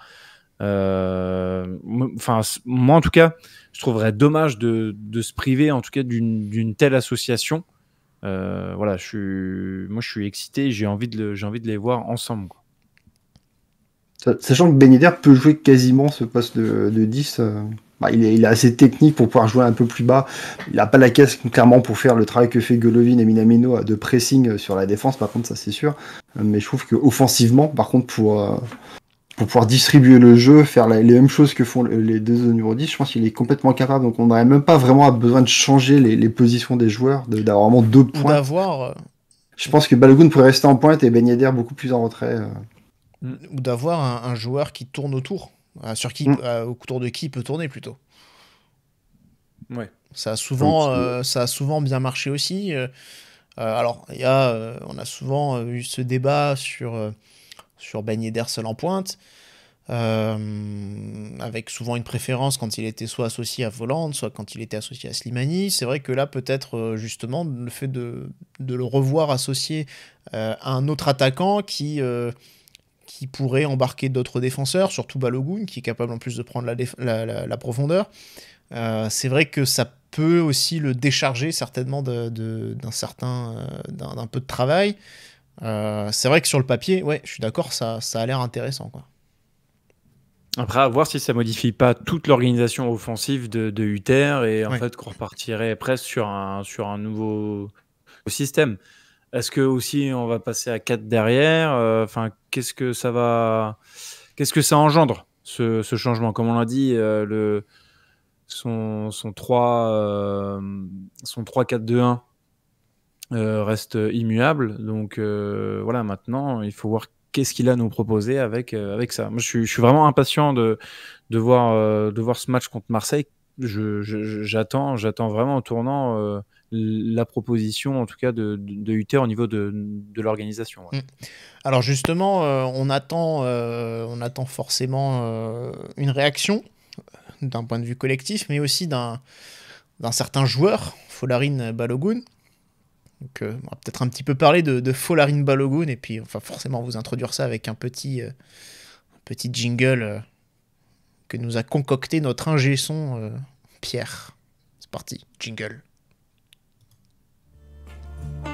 Enfin, moi en tout cas, je trouverais dommage de se priver en tout cas d'une telle association. Voilà, je suis excité, j'ai envie de les voir ensemble, quoi. Sachant que Ben Yedder peut jouer quasiment ce poste de 10. Il est assez technique pour pouvoir jouer un peu plus bas. Il n'a pas la caisse clairement pour faire le travail que fait Golovin et Minamino de pressing sur la défense, par contre ça c'est sûr. Mais je trouve qu'offensivement, par contre pour pouvoir distribuer le jeu, faire les mêmes choses que font les deux numéro 10, je pense qu'il est complètement capable. Donc on n'aurait même pas vraiment besoin de changer les positions des joueurs, d'avoir vraiment deux points. Je pense que Balogun pourrait rester en pointe et Ben Yedder beaucoup plus en retrait. Ou d'avoir un joueur qui tourne autour. Autour de qui il peut tourner plutôt. Ouais. Ça a souvent bien marché aussi. Alors, on a souvent eu ce débat sur Ben Yedder seul en pointe, avec souvent une préférence quand il était soit associé à Volland, soit quand il était associé à Slimani. C'est vrai que là, peut-être justement, le fait de le revoir associé à un autre attaquant qui pourrait embarquer d'autres défenseurs, surtout Balogun, qui est capable en plus de prendre la profondeur. C'est vrai que ça peut aussi le décharger certainement d'un peu de travail. C'est vrai que sur le papier, ouais, je suis d'accord, ça a l'air intéressant, quoi. Après, à voir si ça modifie pas toute l'organisation offensive de Hutter et en fait qu'on repartirait presque sur un nouveau système. Est-ce que aussi on va passer à 4 derrière? Enfin, qu'est-ce que ça engendre ce changement? Comme on l'a dit, son 3-4-2-1 reste immuable. Donc voilà, maintenant il faut voir qu'est-ce qu'il a à nous proposer avec ça. Moi, je suis vraiment impatient de voir ce match contre Marseille. J'attends vraiment en tournant la proposition, en tout cas, de Hutter au niveau de l'organisation. Ouais. Alors justement, on attend forcément une réaction d'un point de vue collectif, mais aussi d'un certain joueur, Folarin Balogun. Donc, on va peut-être un petit peu parler de Folarin Balogun, et puis enfin, forcément vous introduire ça avec un petit jingle que nous a concocté notre ingé son Pierre. C'est parti, jingle.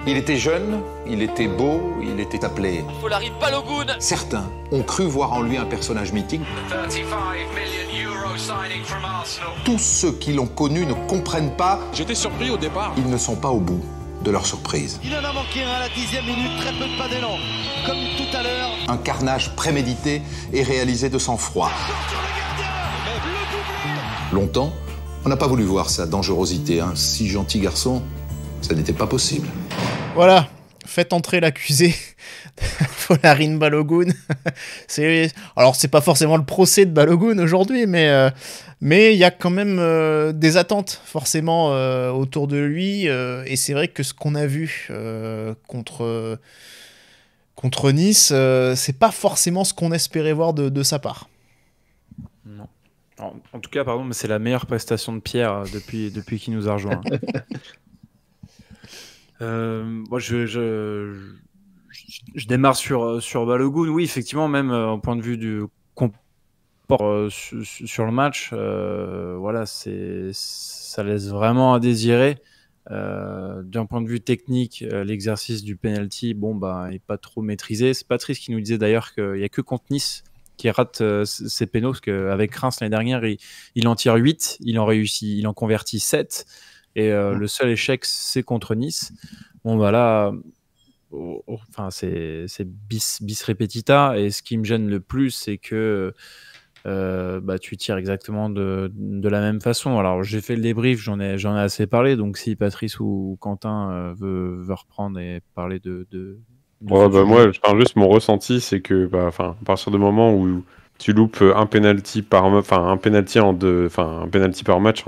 Il était jeune, il était beau, il était appelé Folarin Balogun. Certains ont cru voir en lui un personnage mythique. 35 million euro signing from Arsenal. Tous ceux qui l'ont connu ne comprennent pas. J'étais surpris au départ. Ils ne sont pas au bout de leur surprise. Il en a manqué un à la 10e minute, très peu de pas d'élan. Comme tout à l'heure. Un carnage prémédité et réalisé de sang-froid. Longtemps, on n'a pas voulu voir sa dangerosité. Un si gentil garçon, ça n'était pas possible. Voilà, faites entrer l'accusé, Folarin Balogun. Alors, c'est pas forcément le procès de Balogun aujourd'hui, mais il y a quand même des attentes forcément autour de lui. Et c'est vrai que ce qu'on a vu contre Nice, c'est pas forcément ce qu'on espérait voir de sa part. Non. Alors, en tout cas, pardon, mais c'est la meilleure prestation de Pierre depuis qu'il nous a rejoint. Moi, je démarre sur Balogun. Oui, effectivement, même au point de vue du comport sur le match, voilà, ça laisse vraiment à désirer. D'un point de vue technique, l'exercice du penalty, est pas trop maîtrisé. C'est Patrice qui nous disait d'ailleurs qu'il n'y a que contre Nice rate ses pénaux, parce qu'avec Reims l'année dernière, il en tire 8, il en convertit 7, et le seul échec, c'est contre Nice. Bon, bah là, enfin, c'est bis repetita, et ce qui me gêne le plus, c'est que tu tires exactement de la même façon. Alors, j'ai fait le débrief, j'en ai assez parlé, donc si Patrice ou Quentin veut reprendre et parler de Ouais, bah moi, juste mon ressenti, c'est que à partir du moment où tu loupes un penalty par un penalty par match,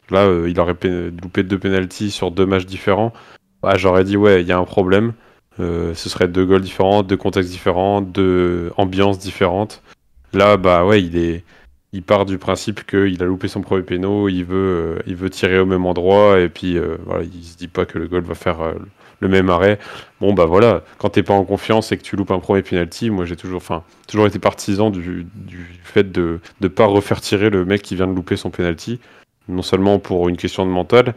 là il aurait loupé 2 penalties sur 2 matchs différents. Bah, j'aurais dit ouais, il y a un problème. Ce serait 2 goals différents, 2 contextes différents, 2 ambiances différentes. Là, bah ouais, il part du principe qu'il a loupé son premier péno, il veut tirer au même endroit, et puis voilà, il se dit pas que le goal va faire le même arrêt. Bon, bah voilà, quand t'es pas en confiance et que tu loupes un premier penalty, moi j'ai toujours été partisan du fait de pas refaire tirer le mec qui vient de louper son penalty, non seulement pour une question de mental,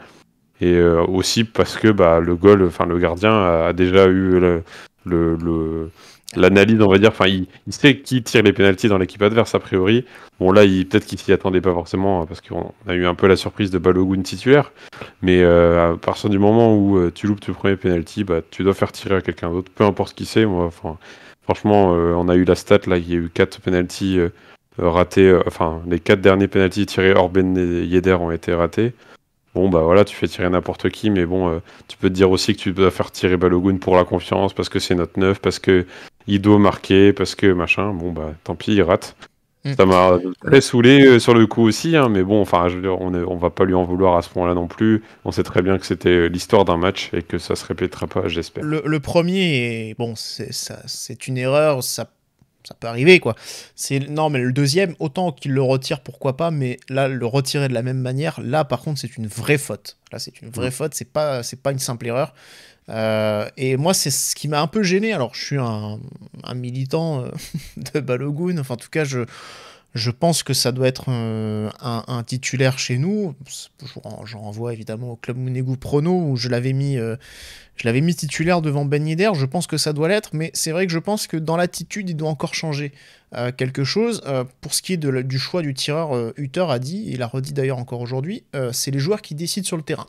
et aussi parce que le gardien a déjà eu l'analyse, on va dire, il sait qui tire les pénaltys dans l'équipe adverse a priori. Bon là, peut-être qu'il s'y attendait pas forcément, parce qu'on a eu un peu la surprise de Balogun titulaire, mais à partir du moment où tu loupes ton premier pénalty, tu dois faire tirer à quelqu'un d'autre, peu importe qui c'est. Moi, franchement, on a eu la stat là, il y a eu 4 pénaltys ratés, les 4 derniers pénaltys tirés hors Ben Yedder ont été ratés. Bon, bah voilà, tu fais tirer n'importe qui, mais bon, tu peux te dire aussi que tu dois faire tirer Balogun pour la confiance, parce que c'est notre neuf, parce que il doit marquer, parce que machin. Bon, bah tant pis, il rate. Ça m'a très saoulé sur le coup aussi, hein, mais bon, je veux dire, on va pas lui en vouloir à ce point-là non plus. On sait très bien que c'était l'histoire d'un match et que ça se répétera pas, j'espère. Le premier, bon, c'est une erreur, ça peut arriver, quoi. Non, mais le deuxième, autant qu'il le retire, pourquoi pas, mais là, le retirer de la même manière, là, par contre, c'est une vraie faute. Là, c'est une vraie faute, c'est pas une simple erreur. Et moi, c'est ce qui m'a un peu gêné. Alors, je suis un militant de Balogun. Enfin, en tout cas, je pense que ça doit être un titulaire chez nous. Je renvoie évidemment au club Mounegou Prono, où je l'avais mis titulaire devant Ben Yedder. Je pense que ça doit l'être, mais c'est vrai que je pense que dans l'attitude, il doit encore changer quelque chose. Pour ce qui est du choix du tireur, Hutter a dit, il a redit d'ailleurs encore aujourd'hui, c'est les joueurs qui décident sur le terrain.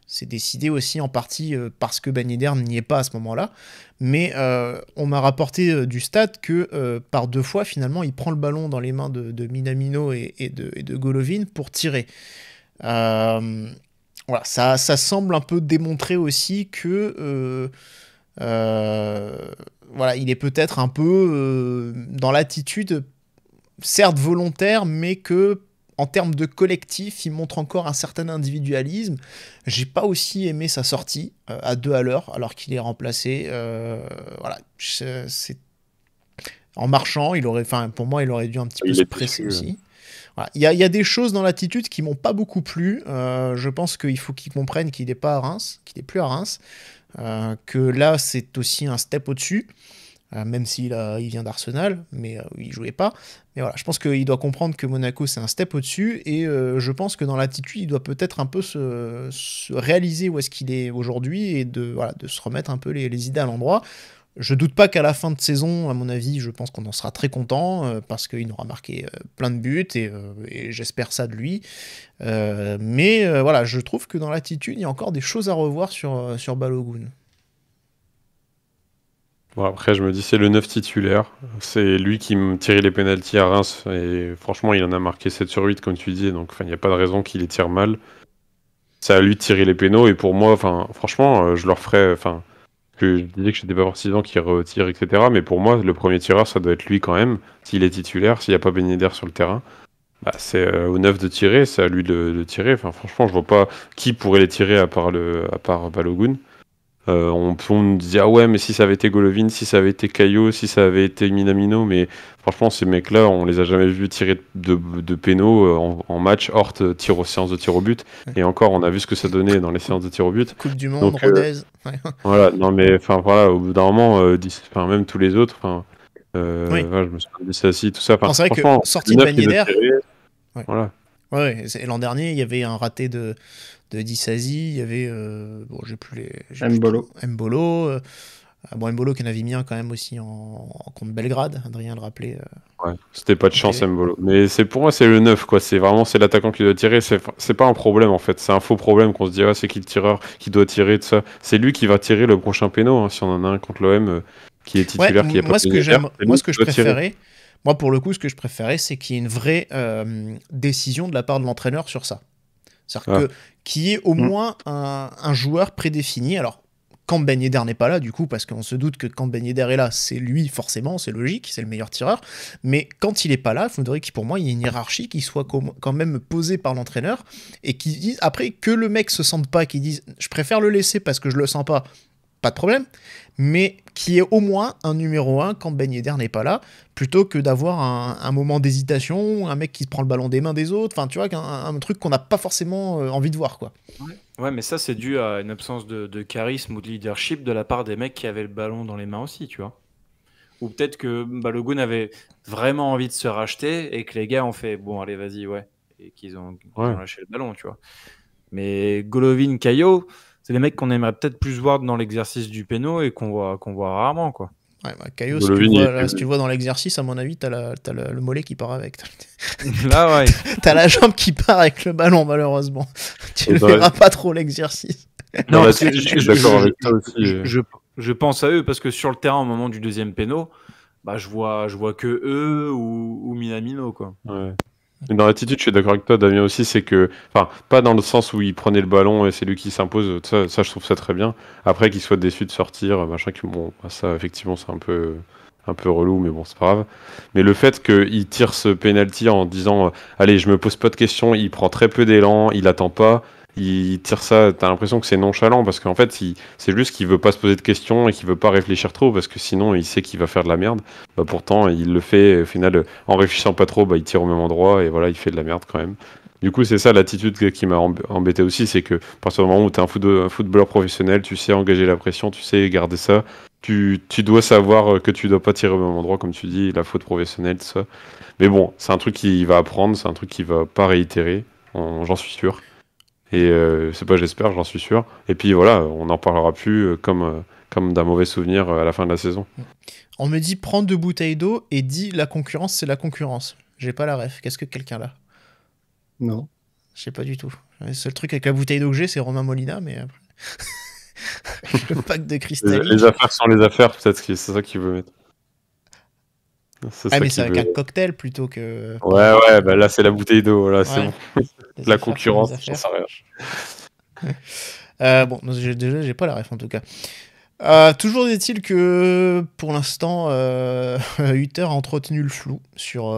C'est décidé aussi en partie parce que Ben Yedder n'y est pas à ce moment-là. Mais on m'a rapporté du stade que par 2 fois, finalement, il prend le ballon dans les mains de Minamino et de Golovin pour tirer. Voilà, ça semble un peu démontrer aussi que voilà, il est peut-être un peu dans l'attitude, certes volontaire, mais que en termes de collectif, il montre encore un certain individualisme. J'ai pas aussi aimé sa sortie à 2 à l'heure, alors qu'il est remplacé. Voilà, en marchant, pour moi, il aurait dû un petit peu se presser aussi. Voilà. Il y a des choses dans l'attitude qui m'ont pas beaucoup plu. Je pense qu'il faut qu'il comprenne qu'il n'est pas à Reims, qu'il n'est plus à Reims, que là, c'est aussi un step au-dessus. Même s'il vient d'Arsenal, mais il jouait pas. Mais voilà, je pense qu'il doit comprendre que Monaco, c'est un step au-dessus, et je pense que dans l'attitude, il doit peut-être un peu se réaliser où est-ce qu'il est aujourd'hui, et de se remettre un peu les idées à l'endroit. Je doute pas qu'à la fin de saison, à mon avis, je pense qu'on en sera très content, parce qu'il aura marqué plein de buts, et j'espère ça de lui. Mais voilà, je trouve que dans l'attitude, il y a encore des choses à revoir sur Balogun. Bon, après, je me dis, c'est le 9 titulaire. C'est lui qui me tirait les pénaltys à Reims. Et franchement, il en a marqué 7 sur 8, comme tu dis. Donc, il n'y a pas de raison qu'il les tire mal. C'est à lui de tirer les pénaux. Et pour moi, franchement, je leur ferais. Je disais que j'étais pas partisan qu'il retire, etc. Mais pour moi, le premier tireur, ça doit être lui quand même. S'il est titulaire, s'il n'y a pas Ben Yedder sur le terrain, c'est au 9 de tirer. C'est à lui de tirer. Franchement, je vois pas qui pourrait les tirer à part Balogun. On me disait ah ouais, mais si ça avait été Golovin, si ça avait été Caillot, si ça avait été Minamino, mais franchement ces mecs-là, on les a jamais vus tirer de pénaux en match hors séance de tir au but. Et encore, on a vu ce que ça donnait dans les séances de tir au but. Coupe du Monde, Rodez. Voilà, non mais voilà, au bout d'un moment, même tous les autres, oui. Voilà, je me suis dit ça aussi, tout ça. C'est vrai que sortie de Ben Yedder. Voilà. Ouais, l'an dernier, il y avait un raté de Disasi, il y avait j'ai plus les Mbolo. Bon, Mbolo qui en avait mis un quand même aussi contre Belgrade, Adrien le rappelait. Ouais, c'était pas de chance, Mbolo. Mais pour moi, c'est le 9, quoi. C'est l'attaquant qui doit tirer. C'est pas un problème, en fait. C'est un faux problème qu'on se dit, c'est qui le tireur qui doit tirer, tout ça. C'est lui qui va tirer le prochain péno, hein, si on en a un contre l'OM qui est titulaire, qui est pas moi, ce que je préférais, moi, pour le coup, ce que je préférais, c'est qu'il y ait une vraie décision de la part de l'entraîneur sur ça. C'est-à-dire qu'il y ait au moins un joueur prédéfini. Alors, quand Ben Yedder n'est pas là, du coup, parce qu'on se doute que quand Ben Yedder est là, c'est lui, forcément, c'est logique, c'est le meilleur tireur. Mais quand il n'est pas là, il faudrait qu'il, pour moi, il y ait une hiérarchie qui soit quand même posée par l'entraîneur et qui dise, après, que le mec se sente pas, qu'il dise, je préfère le laisser parce que je le sens pas de problème, mais qui est au moins un numéro 1 quand Ben Yedder n'est pas là, plutôt que d'avoir un moment d'hésitation, un mec qui prend le ballon des mains des autres, enfin tu vois, un truc qu'on n'a pas forcément envie de voir, quoi. Ouais, mais ça c'est dû à une absence de charisme ou de leadership de la part des mecs qui avaient le ballon dans les mains aussi, tu vois. Ou peut-être que Balogun avait vraiment envie de se racheter et que les gars ont fait bon allez vas-y et qu'ils ont lâché le ballon, tu vois. Mais Golovin, Caillot, c'est des mecs qu'on aimerait peut-être plus voir dans l'exercice du péno et qu'on voit rarement, quoi. Ouais, Caillot, si tu le vois dans l'exercice, à mon avis, t'as le mollet qui part avec. Là, ouais. T'as la jambe qui part avec le ballon, malheureusement. Tu ne verras pas trop l'exercice. Non, je suis d'accord avec toi aussi. Je pense à eux parce que sur le terrain, au moment du deuxième péno, bah, je vois que eux ou Minamino, quoi. Ouais. Dans l'attitude, je suis d'accord avec toi, Damien, aussi, c'est que, enfin, pas dans le sens où il prenait le ballon et c'est lui qui s'impose, ça je trouve ça très bien. Après, qu'il soit déçu de sortir, machin, bon, ça, effectivement, c'est un peu relou, mais bon, c'est pas grave. Mais le fait qu'il tire ce penalty en disant, allez, je me pose pas de questions, il prend très peu d'élan, il attend pas, il tire ça, t'as l'impression que c'est nonchalant, parce qu'en fait, c'est juste qu'il veut pas se poser de questions et qu'il veut pas réfléchir trop, parce que sinon, il sait qu'il va faire de la merde. Bah, pourtant, il le fait, au final, en réfléchissant pas trop, bah, il tire au même endroit, et voilà, il fait de la merde quand même. Du coup, c'est ça l'attitude qui m'a embêté aussi, c'est que, à partir du moment où t'es un footballeur professionnel, tu sais engager la pression, tu sais garder ça, tu dois savoir que tu dois pas tirer au même endroit, comme tu dis, la faute professionnelle, tout ça. Mais bon, c'est un truc qu'il va apprendre, c'est un truc qu'il va pas réitérer, j'en suis sûr. Et c'est pas j'espère, j'en suis sûr. Et puis voilà, on n'en parlera plus comme d'un mauvais souvenir à la fin de la saison. On me dit prendre 2 bouteilles d'eau et dit la concurrence, c'est la concurrence. J'ai pas la ref. Qu'est-ce que quelqu'un l'a? Non. Je sais pas du tout. Le seul truc avec la bouteille d'eau que j'ai, c'est Romain Molina, mais après... le pack de cristal. Les affaires sont les affaires, peut-être que c'est ça qu'il veut mettre. Mais c'est avec un cocktail plutôt que... Ouais, bah là c'est la bouteille d'eau, là c'est bon. La concurrence, ça sert à rien. Bon, j'ai pas la ref en tout cas. Toujours est-il que pour l'instant, Hutter a entretenu le flou sur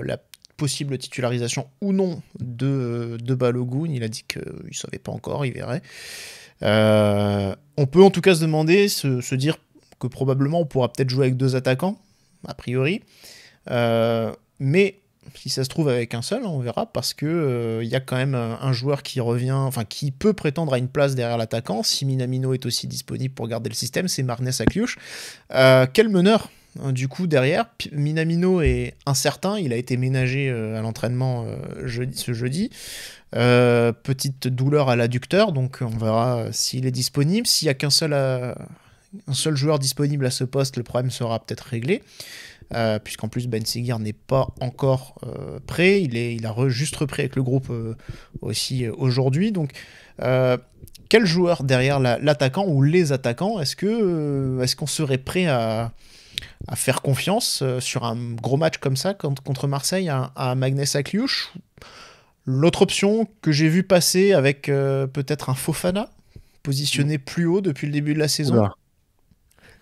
la possible titularisation ou non de Balogun. Il a dit qu'il ne savait pas encore, il verrait. On peut en tout cas se demander, se dire que probablement on pourra peut-être jouer avec 2 attaquants, a priori. Mais si ça se trouve avec un seul, on verra, parce que y a quand même un joueur qui revient, enfin qui peut prétendre à une place derrière l'attaquant. Si Minamino est aussi disponible pour garder le système, c'est Marnes Akliouche. Quel meneur du coup derrière? Minamino est incertain, il a été ménagé à l'entraînement ce jeudi. Petite douleur à l'adducteur, donc on verra s'il est disponible. S'il n'y a un seul joueur disponible à ce poste, le problème sera peut-être réglé. Puisqu'en plus Ben Seguir n'est pas encore prêt, il a juste repris avec le groupe aussi aujourd'hui. Donc quel joueur derrière l'attaquant ou les attaquants est-ce qu'on serait prêt à faire confiance sur un gros match comme ça contre Marseille à Magnès Akliouche? L'autre option que j'ai vu passer avec peut-être un Fofana positionné plus haut depuis le début de la saison. Oula.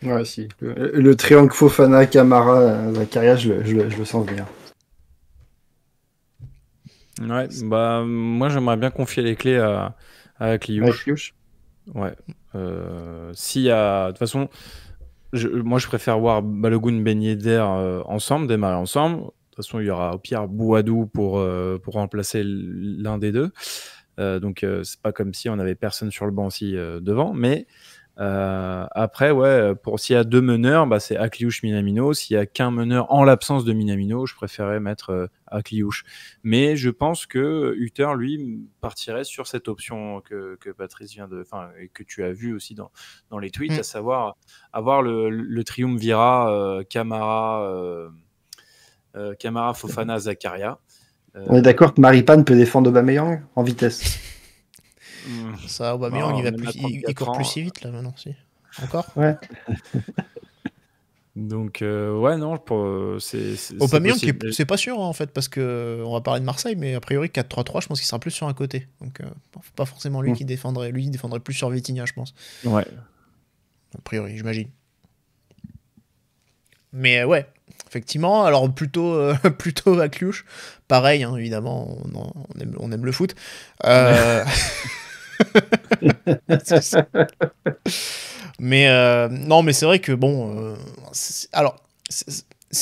Ouais, si. Le triangle Fofana, Camara, Zakaria, je le sens venir. Ouais, bah moi j'aimerais bien confier les clés à Akliouche. Ouais. S'il y a... De toute façon, moi je préfère voir Balogun, Ben Yedder ensemble, démarrer ensemble. De toute façon, il y aura au pire Bouadou pour remplacer l'un des deux. Donc c'est pas comme si on avait personne sur le banc aussi devant, mais Après, s'il y a 2 meneurs, bah, c'est Akliouche, Minamino. S'il y a qu'un meneur en l'absence de Minamino, je préférais mettre Akliouche. Mais je pense que Hutter, lui, partirait sur cette option que Patrice et que tu as vu aussi dans les tweets, à savoir avoir le triumvirat Camara, Fofana, Zakaria. On est d'accord que Maripane peut défendre Aubameyang en vitesse. Ça, Aubameyang, il court plus si vite là maintenant, si. Encore. Ouais. Donc non, Aubameyang, c'est pas sûr en fait, parce que on va parler de Marseille, mais a priori 4-3-3, je pense qu'il sera plus sur un côté. Donc pas forcément lui qui défendrait. Lui, il défendrait plus sur Vitinha, je pense. Ouais. A priori, j'imagine. Mais ouais, effectivement, alors plutôt Akliouche. Pareil, hein, évidemment, on aime le foot. Mais non, mais c'est vrai que bon, ce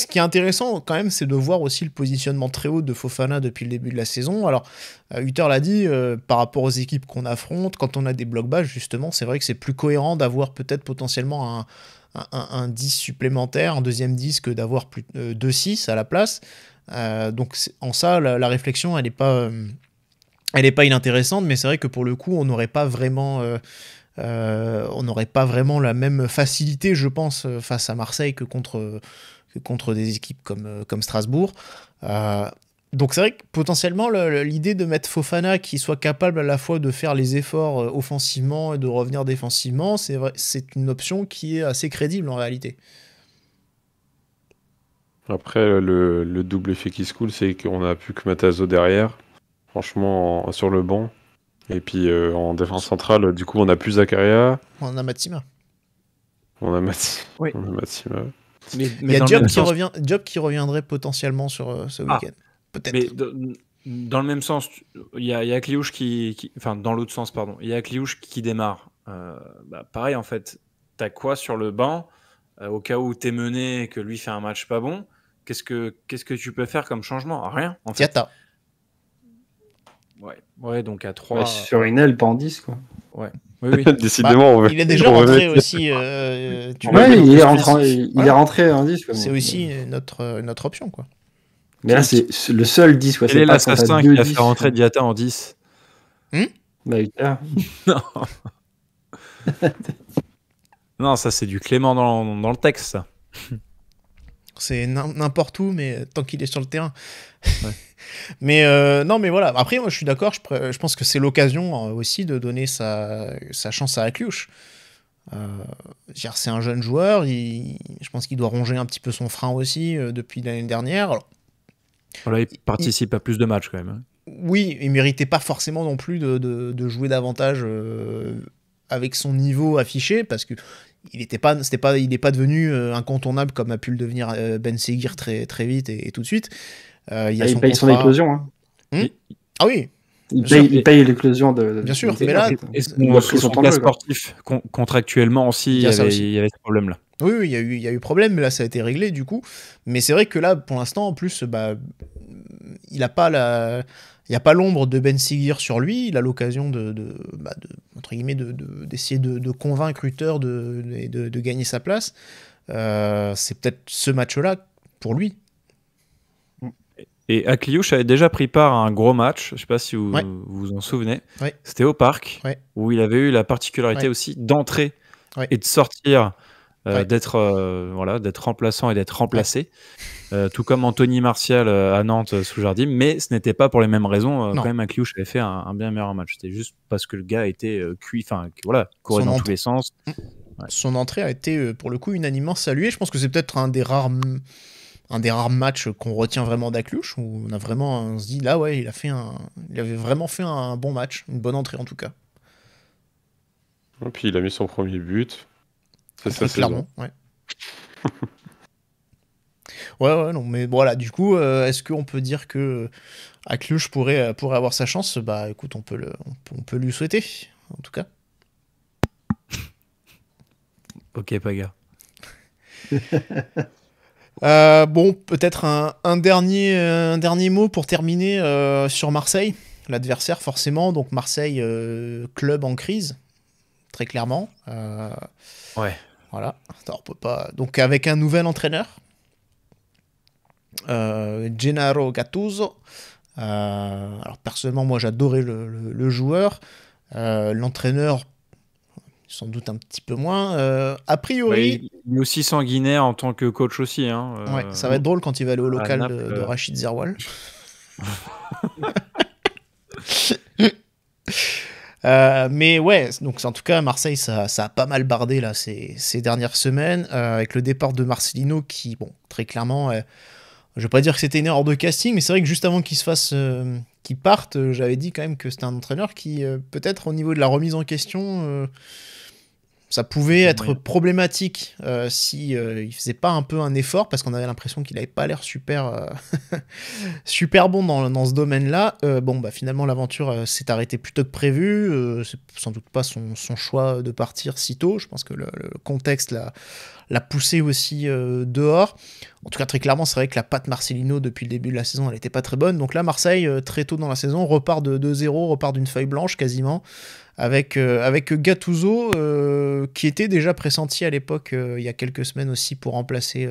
qui est intéressant quand même, c'est de voir aussi le positionnement très haut de Fofana depuis le début de la saison. Alors, Hutter l'a dit, par rapport aux équipes qu'on affronte, quand on a des blocs bas, justement, c'est vrai que c'est plus cohérent d'avoir peut-être potentiellement un 10 supplémentaire, un deuxième 10, que d'avoir 2-6 à la place. Donc en ça, la réflexion, elle n'est pas inintéressante, mais c'est vrai que pour le coup, on n'aurait pas vraiment la même facilité, je pense, face à Marseille que contre des équipes comme Strasbourg. Donc c'est vrai que potentiellement l'idée de mettre Fofana qui soit capable à la fois de faire les efforts offensivement et de revenir défensivement, c'est une option qui est assez crédible en réalité. Après, le double effet qui se coule, c'est qu'on n'a plus que Matazo derrière, franchement, sur le banc. Et puis en défense centrale, du coup, on n'a plus Zakaria. On a Matsima. On a Matsima. Mais il y a Diop qui reviendrait potentiellement sur ce week-end. Peut-être. Mais dans le même sens, il y a Akliouche enfin, dans l'autre sens, pardon. Il y a Akliouche qui démarre. Pareil, en fait, t'as quoi sur le banc au cas où t'es mené et que lui fait un match pas bon? Qu'est-ce que tu peux faire comme changement? Rien, en fait. Diatta. Ouais, donc à 3. Sur une aile, pas en 10, quoi. Ouais. Oui. Décidément, il est déjà rentré aussi. Il est rentré en 10. Quoi, c'est aussi notre option, quoi. Mais là, c'est le seul 10. Quel est l'assassin qui a fait rentrer Diatta en 10? Non. Non, ça, c'est du Clément dans le texte, ça. C'est n'importe où, mais tant qu'il est sur le terrain. Ouais. Mais non, mais voilà. Après, moi, je suis d'accord. Je pense que c'est l'occasion aussi de donner sa chance à Akliouche. C'est un jeune joueur. Je pense qu'il doit ronger un petit peu son frein aussi depuis l'année dernière. Alors, voilà, il participe à plus de matchs quand même. Hein. Oui, il méritait pas forcément non plus de jouer davantage avec son niveau affiché, parce que il n'est pas devenu incontournable comme a pu le devenir Ben Seguir très, très vite et tout de suite. Il paye son éclosion. Hein. Ah oui. Il paye l'éclosion de. Bien sûr, mais là, son cas sportif, contractuellement aussi, il y avait ce problème-là. Oui, il y a eu problème, mais là ça a été réglé du coup. Mais c'est vrai que là, pour l'instant, en plus, il n'a pas il n'y a pas l'ombre de Ben Seguir sur lui. Il a l'occasion entre guillemets, d'essayer de convaincre Hutter de gagner sa place. C'est peut-être ce match-là pour lui. Et Akliouche avait déjà pris part à un gros match, je ne sais pas si vous vous en souvenez. Ouais. C'était au Parc, où il avait eu la particularité aussi d'entrer et de sortir, d'être remplaçant et d'être remplacé. Tout comme Anthony Martial à Nantes sous Jardim, mais ce n'était pas pour les mêmes raisons. Quand même, Akliouche avait fait un bien meilleur match. C'était juste parce que le gars était cuit, courait dans tous les sens. Ouais. Son entrée a été, pour le coup, unanimement saluée. Je pense que c'est peut-être un des rares matchs qu'on retient vraiment d'Akliouche, où on se dit là, il avait vraiment fait un bon match, une bonne entrée en tout cas. Et puis il a mis son premier but. C'est ça, clairement. Ouais, non, mais voilà, du coup, est-ce qu'on peut dire que Akliouche pourrait avoir sa chance? Bah écoute, on peut lui souhaiter, en tout cas. Ok, Paga. Bon, peut-être un dernier mot pour terminer sur Marseille, l'adversaire forcément. Donc Marseille, club en crise, très clairement. Ouais. Voilà. Attends, on peut pas... Donc avec un nouvel entraîneur, Gennaro Gattuso. Alors personnellement, moi j'adorais le joueur. L'entraîneur, sans doute un petit peu moins. A priori... il est aussi sanguinaire en tant que coach aussi. Hein. Ouais, ça va être drôle quand il va aller au local Naples, de Rachid Zerwal. Mais ouais, donc en tout cas, Marseille, ça a pas mal bardé là, ces dernières semaines, avec le départ de Marcelino qui, bon, très clairement, je vais pas dire que c'était une erreur de casting, mais c'est vrai que juste avant qu'il parte, j'avais dit quand même que c'était un entraîneur qui, peut-être au niveau de la remise en question, ça pouvait être problématique si il faisait pas un peu un effort, parce qu'on avait l'impression qu'il avait pas l'air super super bon dans ce domaine-là. Bon, bah finalement l'aventure s'est arrêtée plus tôt que prévu. C'est sans doute pas son choix de partir si tôt. Je pense que le contexte l'a poussé aussi dehors. En tout cas, très clairement, c'est vrai que la patte Marcelino depuis le début de la saison, elle était pas très bonne. Donc là, Marseille, très tôt dans la saison, repart de 2-0, repart d'une feuille blanche quasiment, avec Gattuso, qui était déjà pressenti à l'époque, il y a quelques semaines aussi, pour remplacer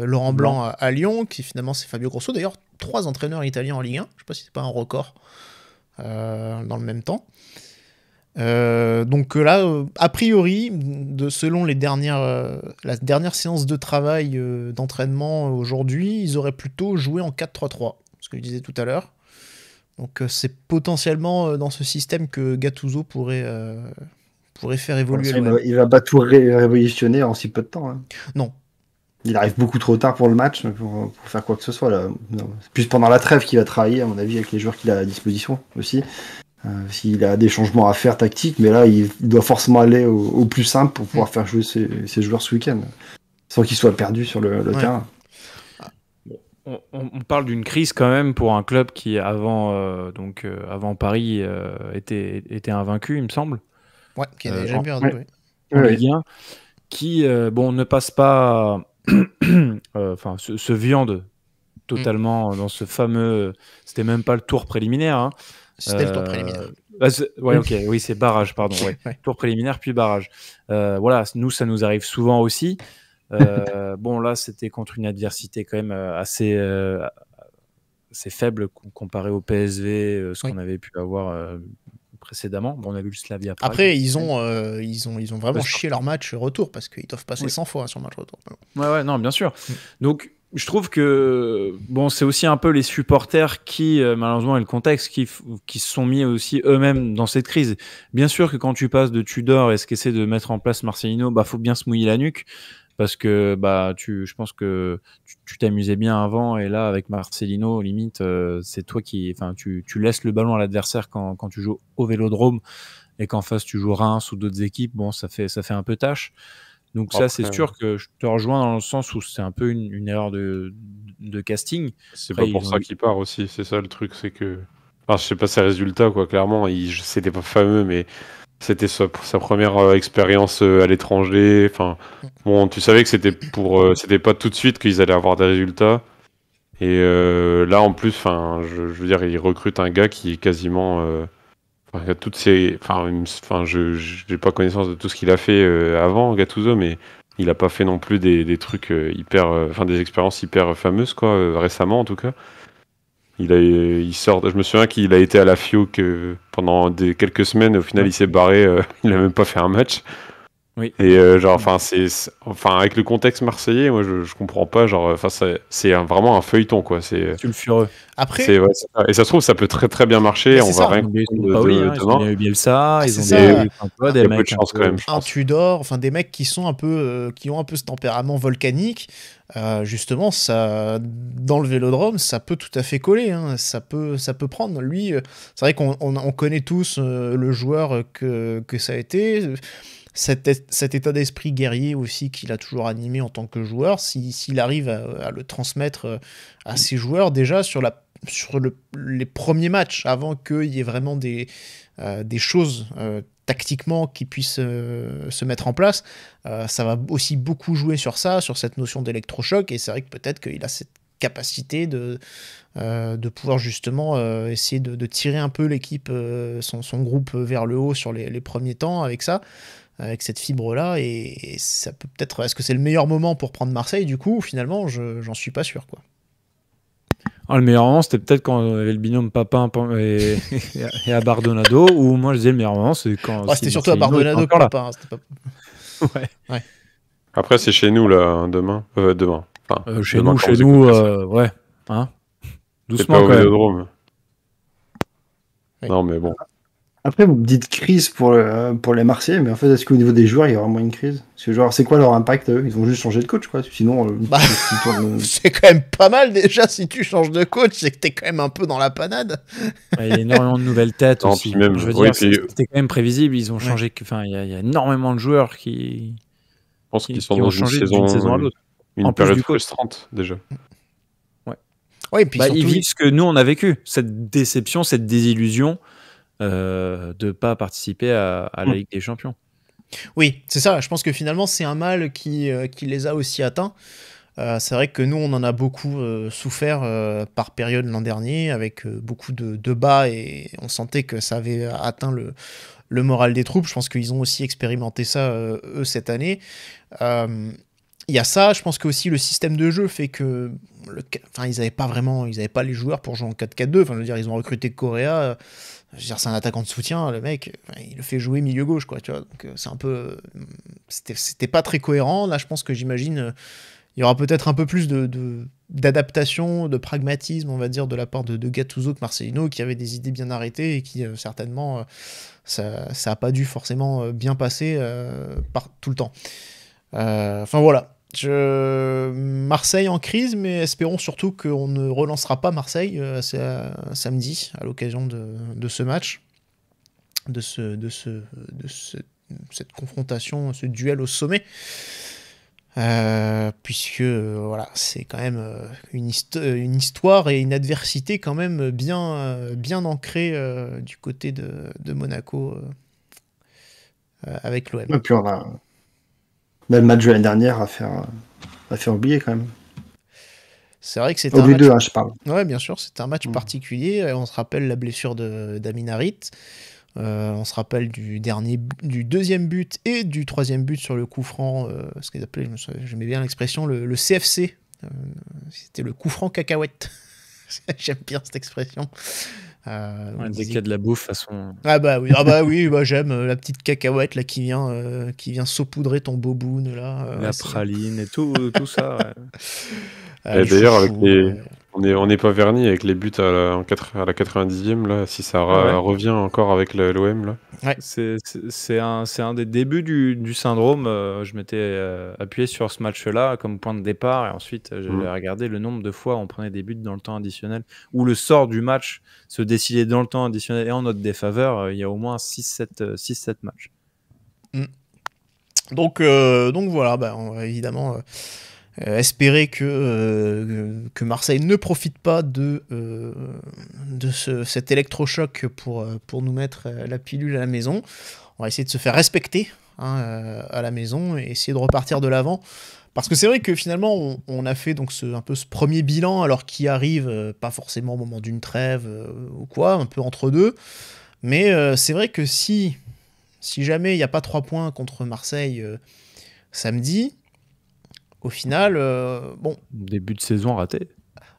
Laurent Blanc à Lyon, qui finalement c'est Fabio Grosso. D'ailleurs, 3 entraîneurs italiens en Ligue 1, je sais pas si c'est pas un record dans le même temps. Donc là, a priori, selon la dernière séance de travail d'entraînement aujourd'hui, ils auraient plutôt joué en 4-3-3, ce que je disais tout à l'heure. Donc c'est potentiellement dans ce système que Gattuso pourrait faire évoluer l'OM. Il va pas tout révolutionner en si peu de temps. Hein. Non. Il arrive beaucoup trop tard pour le match, pour faire quoi que ce soit. Là. Non. C'est plus pendant la trêve qu'il va travailler, à mon avis, avec les joueurs qu'il a à disposition aussi. S'il a des changements à faire tactiques, mais là, il doit forcément aller au plus simple pour pouvoir faire jouer ses joueurs ce week-end, sans qu'ils soient perdus sur le terrain. On parle d'une crise quand même pour un club qui, avant Paris, était invaincu, il me semble. Ouais, qui n'a jamais perdu. En Ligue 1, qui ne passe pas, se viande totalement dans ce fameux. C'était même pas le tour préliminaire. Hein. C'était le tour préliminaire. Oui, c'est barrage, pardon. Ouais. Tour préliminaire puis barrage. Voilà, nous, ça nous arrive souvent aussi. Là, c'était contre une adversité quand même assez faible comparé au PSV, ce qu'on avait pu avoir précédemment. Bon, on a vu le Slavia Prague. Après, ils ont vraiment chié leur match retour, parce qu'ils doivent passer 100 fois sur le match retour. Ouais, non, bien sûr. Donc, je trouve que c'est aussi un peu les supporters qui, malheureusement, et le contexte, qui se sont mis aussi eux-mêmes dans cette crise. Bien sûr que quand tu passes de Tudor et ce qu'essaie de mettre en place Marcelino, faut bien se mouiller la nuque. Parce que je pense que tu t'amusais bien avant, et là avec Marcelino, limite, c'est toi qui, tu laisses le ballon à l'adversaire quand tu joues au Vélodrome, et qu'en face tu joues Reims ou d'autres équipes, ça fait un peu tâche. Donc ça, c'est sûr que je te rejoins dans le sens où c'est un peu une erreur de casting. C'est pas pour ça qu'il part aussi, c'est ça le truc, c'est que, je sais pas ses résultats quoi, clairement, c'était pas fameux, mais c'était sa première expérience à l'étranger. Tu savais que c'était c'était pas tout de suite qu'ils allaient avoir des résultats. Et là, en plus, je veux dire, ils recrutent un gars qui est quasiment, il y a toutes ces, j'ai pas connaissance de tout ce qu'il a fait avant, Gattuso, mais il a pas fait non plus des trucs des expériences hyper fameuses quoi, récemment en tout cas. Il sort. Je me souviens qu'il a été à la FIOC pendant quelques semaines. Et au final, il s'est barré. Il n'a même pas fait un match. Oui. Et avec le contexte marseillais, moi, je comprends pas. C'est vraiment un feuilleton, quoi. C'est sulfureux. Après, et ça se trouve, ça peut très très bien marcher. On va rien comprendre ils ont eu Bielsa, ils ont des mecs, chance quand même. Un Tudor, des mecs qui sont qui ont un peu ce tempérament volcanique. Justement, ça, dans le Vélodrome, ça peut tout à fait coller. Hein. Ça peut prendre. Lui, c'est vrai qu'on connaît tous le joueur que ça a été. Cet état d'esprit guerrier aussi qu'il a toujours animé en tant que joueur, s'il arrive à le transmettre à ses joueurs, déjà sur les premiers matchs, avant qu'il y ait vraiment des choses tactiquement qui puissent se mettre en place, ça va aussi beaucoup jouer sur ça, sur cette notion d'électrochoc, et c'est vrai que peut-être qu'il a capacité de pouvoir justement essayer de tirer un peu l'équipe, son groupe vers le haut sur les premiers temps avec ça, avec cette fibre-là, et ça peut peut-être... Est-ce que c'est le meilleur moment pour prendre Marseille, du coup? Finalement, j'en suis pas sûr, quoi. Le meilleur moment, c'était peut-être quand on avait le binôme Papin et Abardonado, ou moi je disais le meilleur moment, c'est quand... C'était surtout Abardonado que Papin. Ouais. Après, c'est chez nous, là, demain. Demain. Enfin, chez demain, nous, ouais. Hein, doucement, pas au quand même. Vélodrome. Oui. Non, mais bon. Après, vous me dites crise pour les Marseillais, mais en fait, est-ce qu'au niveau des joueurs, il y a vraiment une crise? Parce que, genre, c'est quoi leur impact? Ils ont juste changé de coach, quoi. Sinon, c'est quand même pas mal déjà si tu changes de coach, c'est que t'es quand même un peu dans la panade. Il y a énormément de nouvelles têtes Non, aussi. puis même, Je veux oui, dire, c'était quand même prévisible. Ils ont changé. Enfin, il y a énormément de joueurs qui. Je pense qu'ils sont qui dans ont une changé saison, d'une saison à l'autre. une En plus période du coach. frustrante, déjà. Ouais, et puis surtout... Ils vivent ce que nous on a vécu, cette déception, cette désillusion de pas participer à la Ligue des Champions. Oui, c'est ça. Je pense que finalement, c'est un mal qui les a aussi atteints. C'est vrai que nous, on en a beaucoup souffert par période l'an dernier, avec beaucoup de bas, et on sentait que ça avait atteint le moral des troupes. Je pense qu'ils ont aussi expérimenté ça, eux, cette année. Il y a ça, je pense que aussi le système de jeu fait que... ils n'avaient pas les joueurs pour jouer en 4-4-2. Enfin, je veux dire, ils ont recruté Correa. Je veux dire, c'est un attaquant de soutien, le mec, il le fait jouer milieu gauche, quoi, tu vois. Donc c'est un peu... C'était pas très cohérent. Là, je pense que j'imagine... il y aura peut-être un peu plus d'adaptation, de pragmatisme, on va dire, de la part de Gattuso que Marcelino, qui avait des idées bien arrêtées et qui, certainement, ça a pas dû forcément bien passer tout le temps. Enfin, voilà. Marseille en crise, mais espérons surtout qu'on ne relancera pas Marseille samedi, à l'occasion de ce match, de cette confrontation, ce duel au sommet. Puisque voilà, c'est quand même une histoire et une adversité quand même bien ancrée du côté de Monaco avec l'OM. Et puis on a le match de l'année dernière à faire oublier quand même. C'est vrai que c'était un match... deux, je parle. Ouais, bien sûr, c'était un match particulier. On se rappelle la blessure d'Amin Harit. On se rappelle du deuxième but et du troisième but sur le coup franc, ce qu'ils appelaient, j'aimais bien l'expression, le CFC. C'était le coup franc cacahuète. J'aime bien cette expression. Dès qu'il y a de la bouffe, façon. Ah bah oui, j'aime la petite cacahuète là qui vient saupoudrer ton boboon là. La praline et tout ça. Ouais. Et d'ailleurs, avec on n'est pas verni avec les buts à la 90e là, si ça revient encore avec l'OM là. Ouais. C'est un des débuts du syndrome. Je m'étais appuyé sur ce match-là comme point de départ, et ensuite j'avais regardé le nombre de fois où on prenait des buts dans le temps additionnel, où le sort du match se décidait dans le temps additionnel et en notre défaveur. Il y a au moins 6-7 matchs. Donc voilà, on va évidemment espérer que Marseille ne profite pas de cet électrochoc pour nous mettre la pilule à la maison. On va essayer de se faire respecter à la maison et essayer de repartir de l'avant. Parce que c'est vrai que finalement, on a fait donc un peu ce premier bilan, alors qui arrive pas forcément au moment d'une trêve ou quoi, un peu entre deux. Mais c'est vrai que si jamais il n'y a pas 3 points contre Marseille samedi, au final, début de saison raté.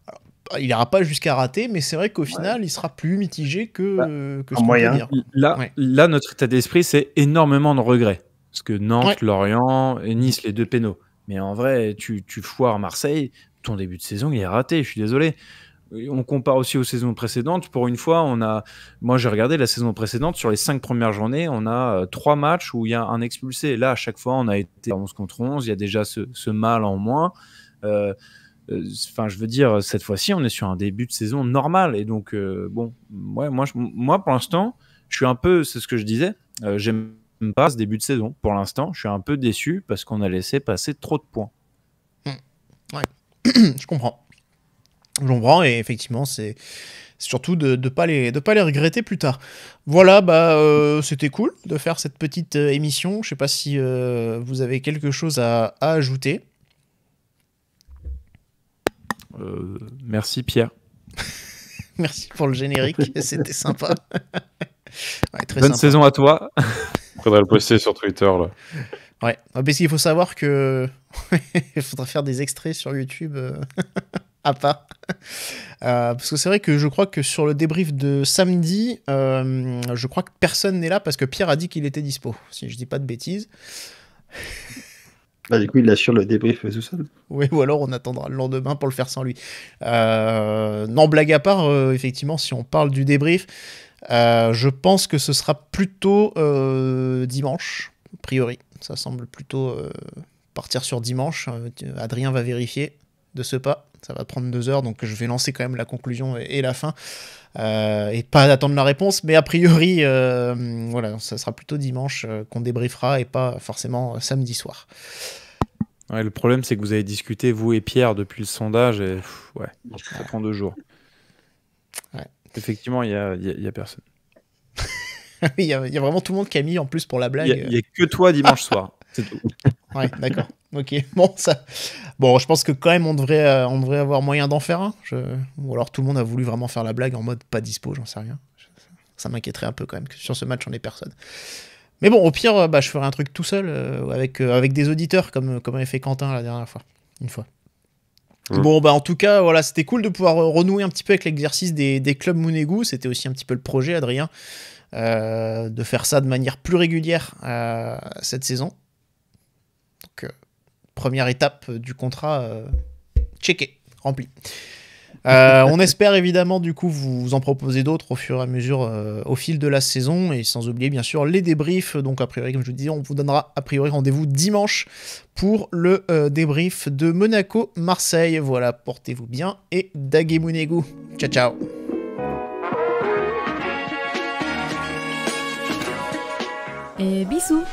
Alors, il n'ira pas jusqu'à rater, mais c'est vrai qu'au final, il sera plus mitigé que ce qu'on moyen. peut dire. Là, notre état d'esprit, c'est énormément de regrets. Parce que Nantes, Lorient et Nice, les 2 pénaux. Mais en vrai, tu foires Marseille, ton début de saison, il est raté, je suis désolé. On compare aussi aux saisons précédentes. Pour une fois, moi j'ai regardé la saison précédente, sur les 5 premières journées, on a 3 matchs où il y a un expulsé. Là, à chaque fois, on a été à 11 contre 11, il y a déjà ce mal en moins. Je veux dire, cette fois-ci, on est sur un début de saison normal. Et donc, moi, pour l'instant, je suis un peu, c'est ce que je disais, j'aime pas ce début de saison. Pour l'instant, je suis un peu déçu parce qu'on a laissé passer trop de points. Ouais, je comprends. Et effectivement, c'est surtout de pas les regretter plus tard. Voilà, c'était cool de faire cette petite émission. Je sais pas si vous avez quelque chose à ajouter. Merci Pierre. Merci pour le générique, c'était sympa. Ouais, très Bonne sympa. saison à toi. Faudrait le poster sur Twitter là. Ouais, parce qu'il faut savoir que il faudrait faire des extraits sur YouTube à part. Parce que c'est vrai que je crois que sur le débrief de samedi, je crois que personne n'est là parce que Pierre a dit qu'il était dispo, si je dis pas de bêtises. Bah, du coup, il assure le débrief tout seul. Oui, ou alors on attendra le lendemain pour le faire sans lui. Non, blague à part, effectivement, si on parle du débrief, je pense que ce sera plutôt dimanche, a priori. Ça semble plutôt partir sur dimanche. Adrien va vérifier de ce pas. Ça va prendre 2 heures, donc je vais lancer quand même la conclusion et la fin. Et pas d'attendre la réponse, mais a priori, voilà, ça sera plutôt dimanche qu'on débriefera et pas forcément samedi soir. Ouais, le problème, c'est que vous avez discuté, vous et Pierre, depuis le sondage, et ouais, ça prend 2 jours. Ouais. Effectivement, il y a personne. Il y a vraiment tout le monde qui a mis en plus pour la blague. Il y a que toi dimanche soir. C'est tout. Ouais, d'accord. Ok. Bon, je pense que quand même on devrait avoir moyen d'en faire un. Ou alors tout le monde a voulu vraiment faire la blague en mode pas dispo, j'en sais rien. Ça m'inquiéterait un peu quand même que sur ce match on ait personne. Mais bon, au pire, je ferai un truc tout seul avec des auditeurs comme avait fait Quentin la dernière fois. Une fois. Bon, en tout cas, voilà, c'était cool de pouvoir renouer un petit peu avec l'exercice des clubs Mounegou. C'était aussi un petit peu le projet, Adrien, de faire ça de manière plus régulière cette saison. Donc, première étape du contrat checké, rempli. On espère évidemment du coup vous en proposer d'autres au fur et à mesure au fil de la saison, et sans oublier bien sûr les débriefs. Donc a priori, comme je vous disais, on vous donnera a priori rendez-vous dimanche pour le débrief de Monaco-Marseille. Voilà, portez-vous bien et Dage Mounegou. Ciao ciao. Et bisous.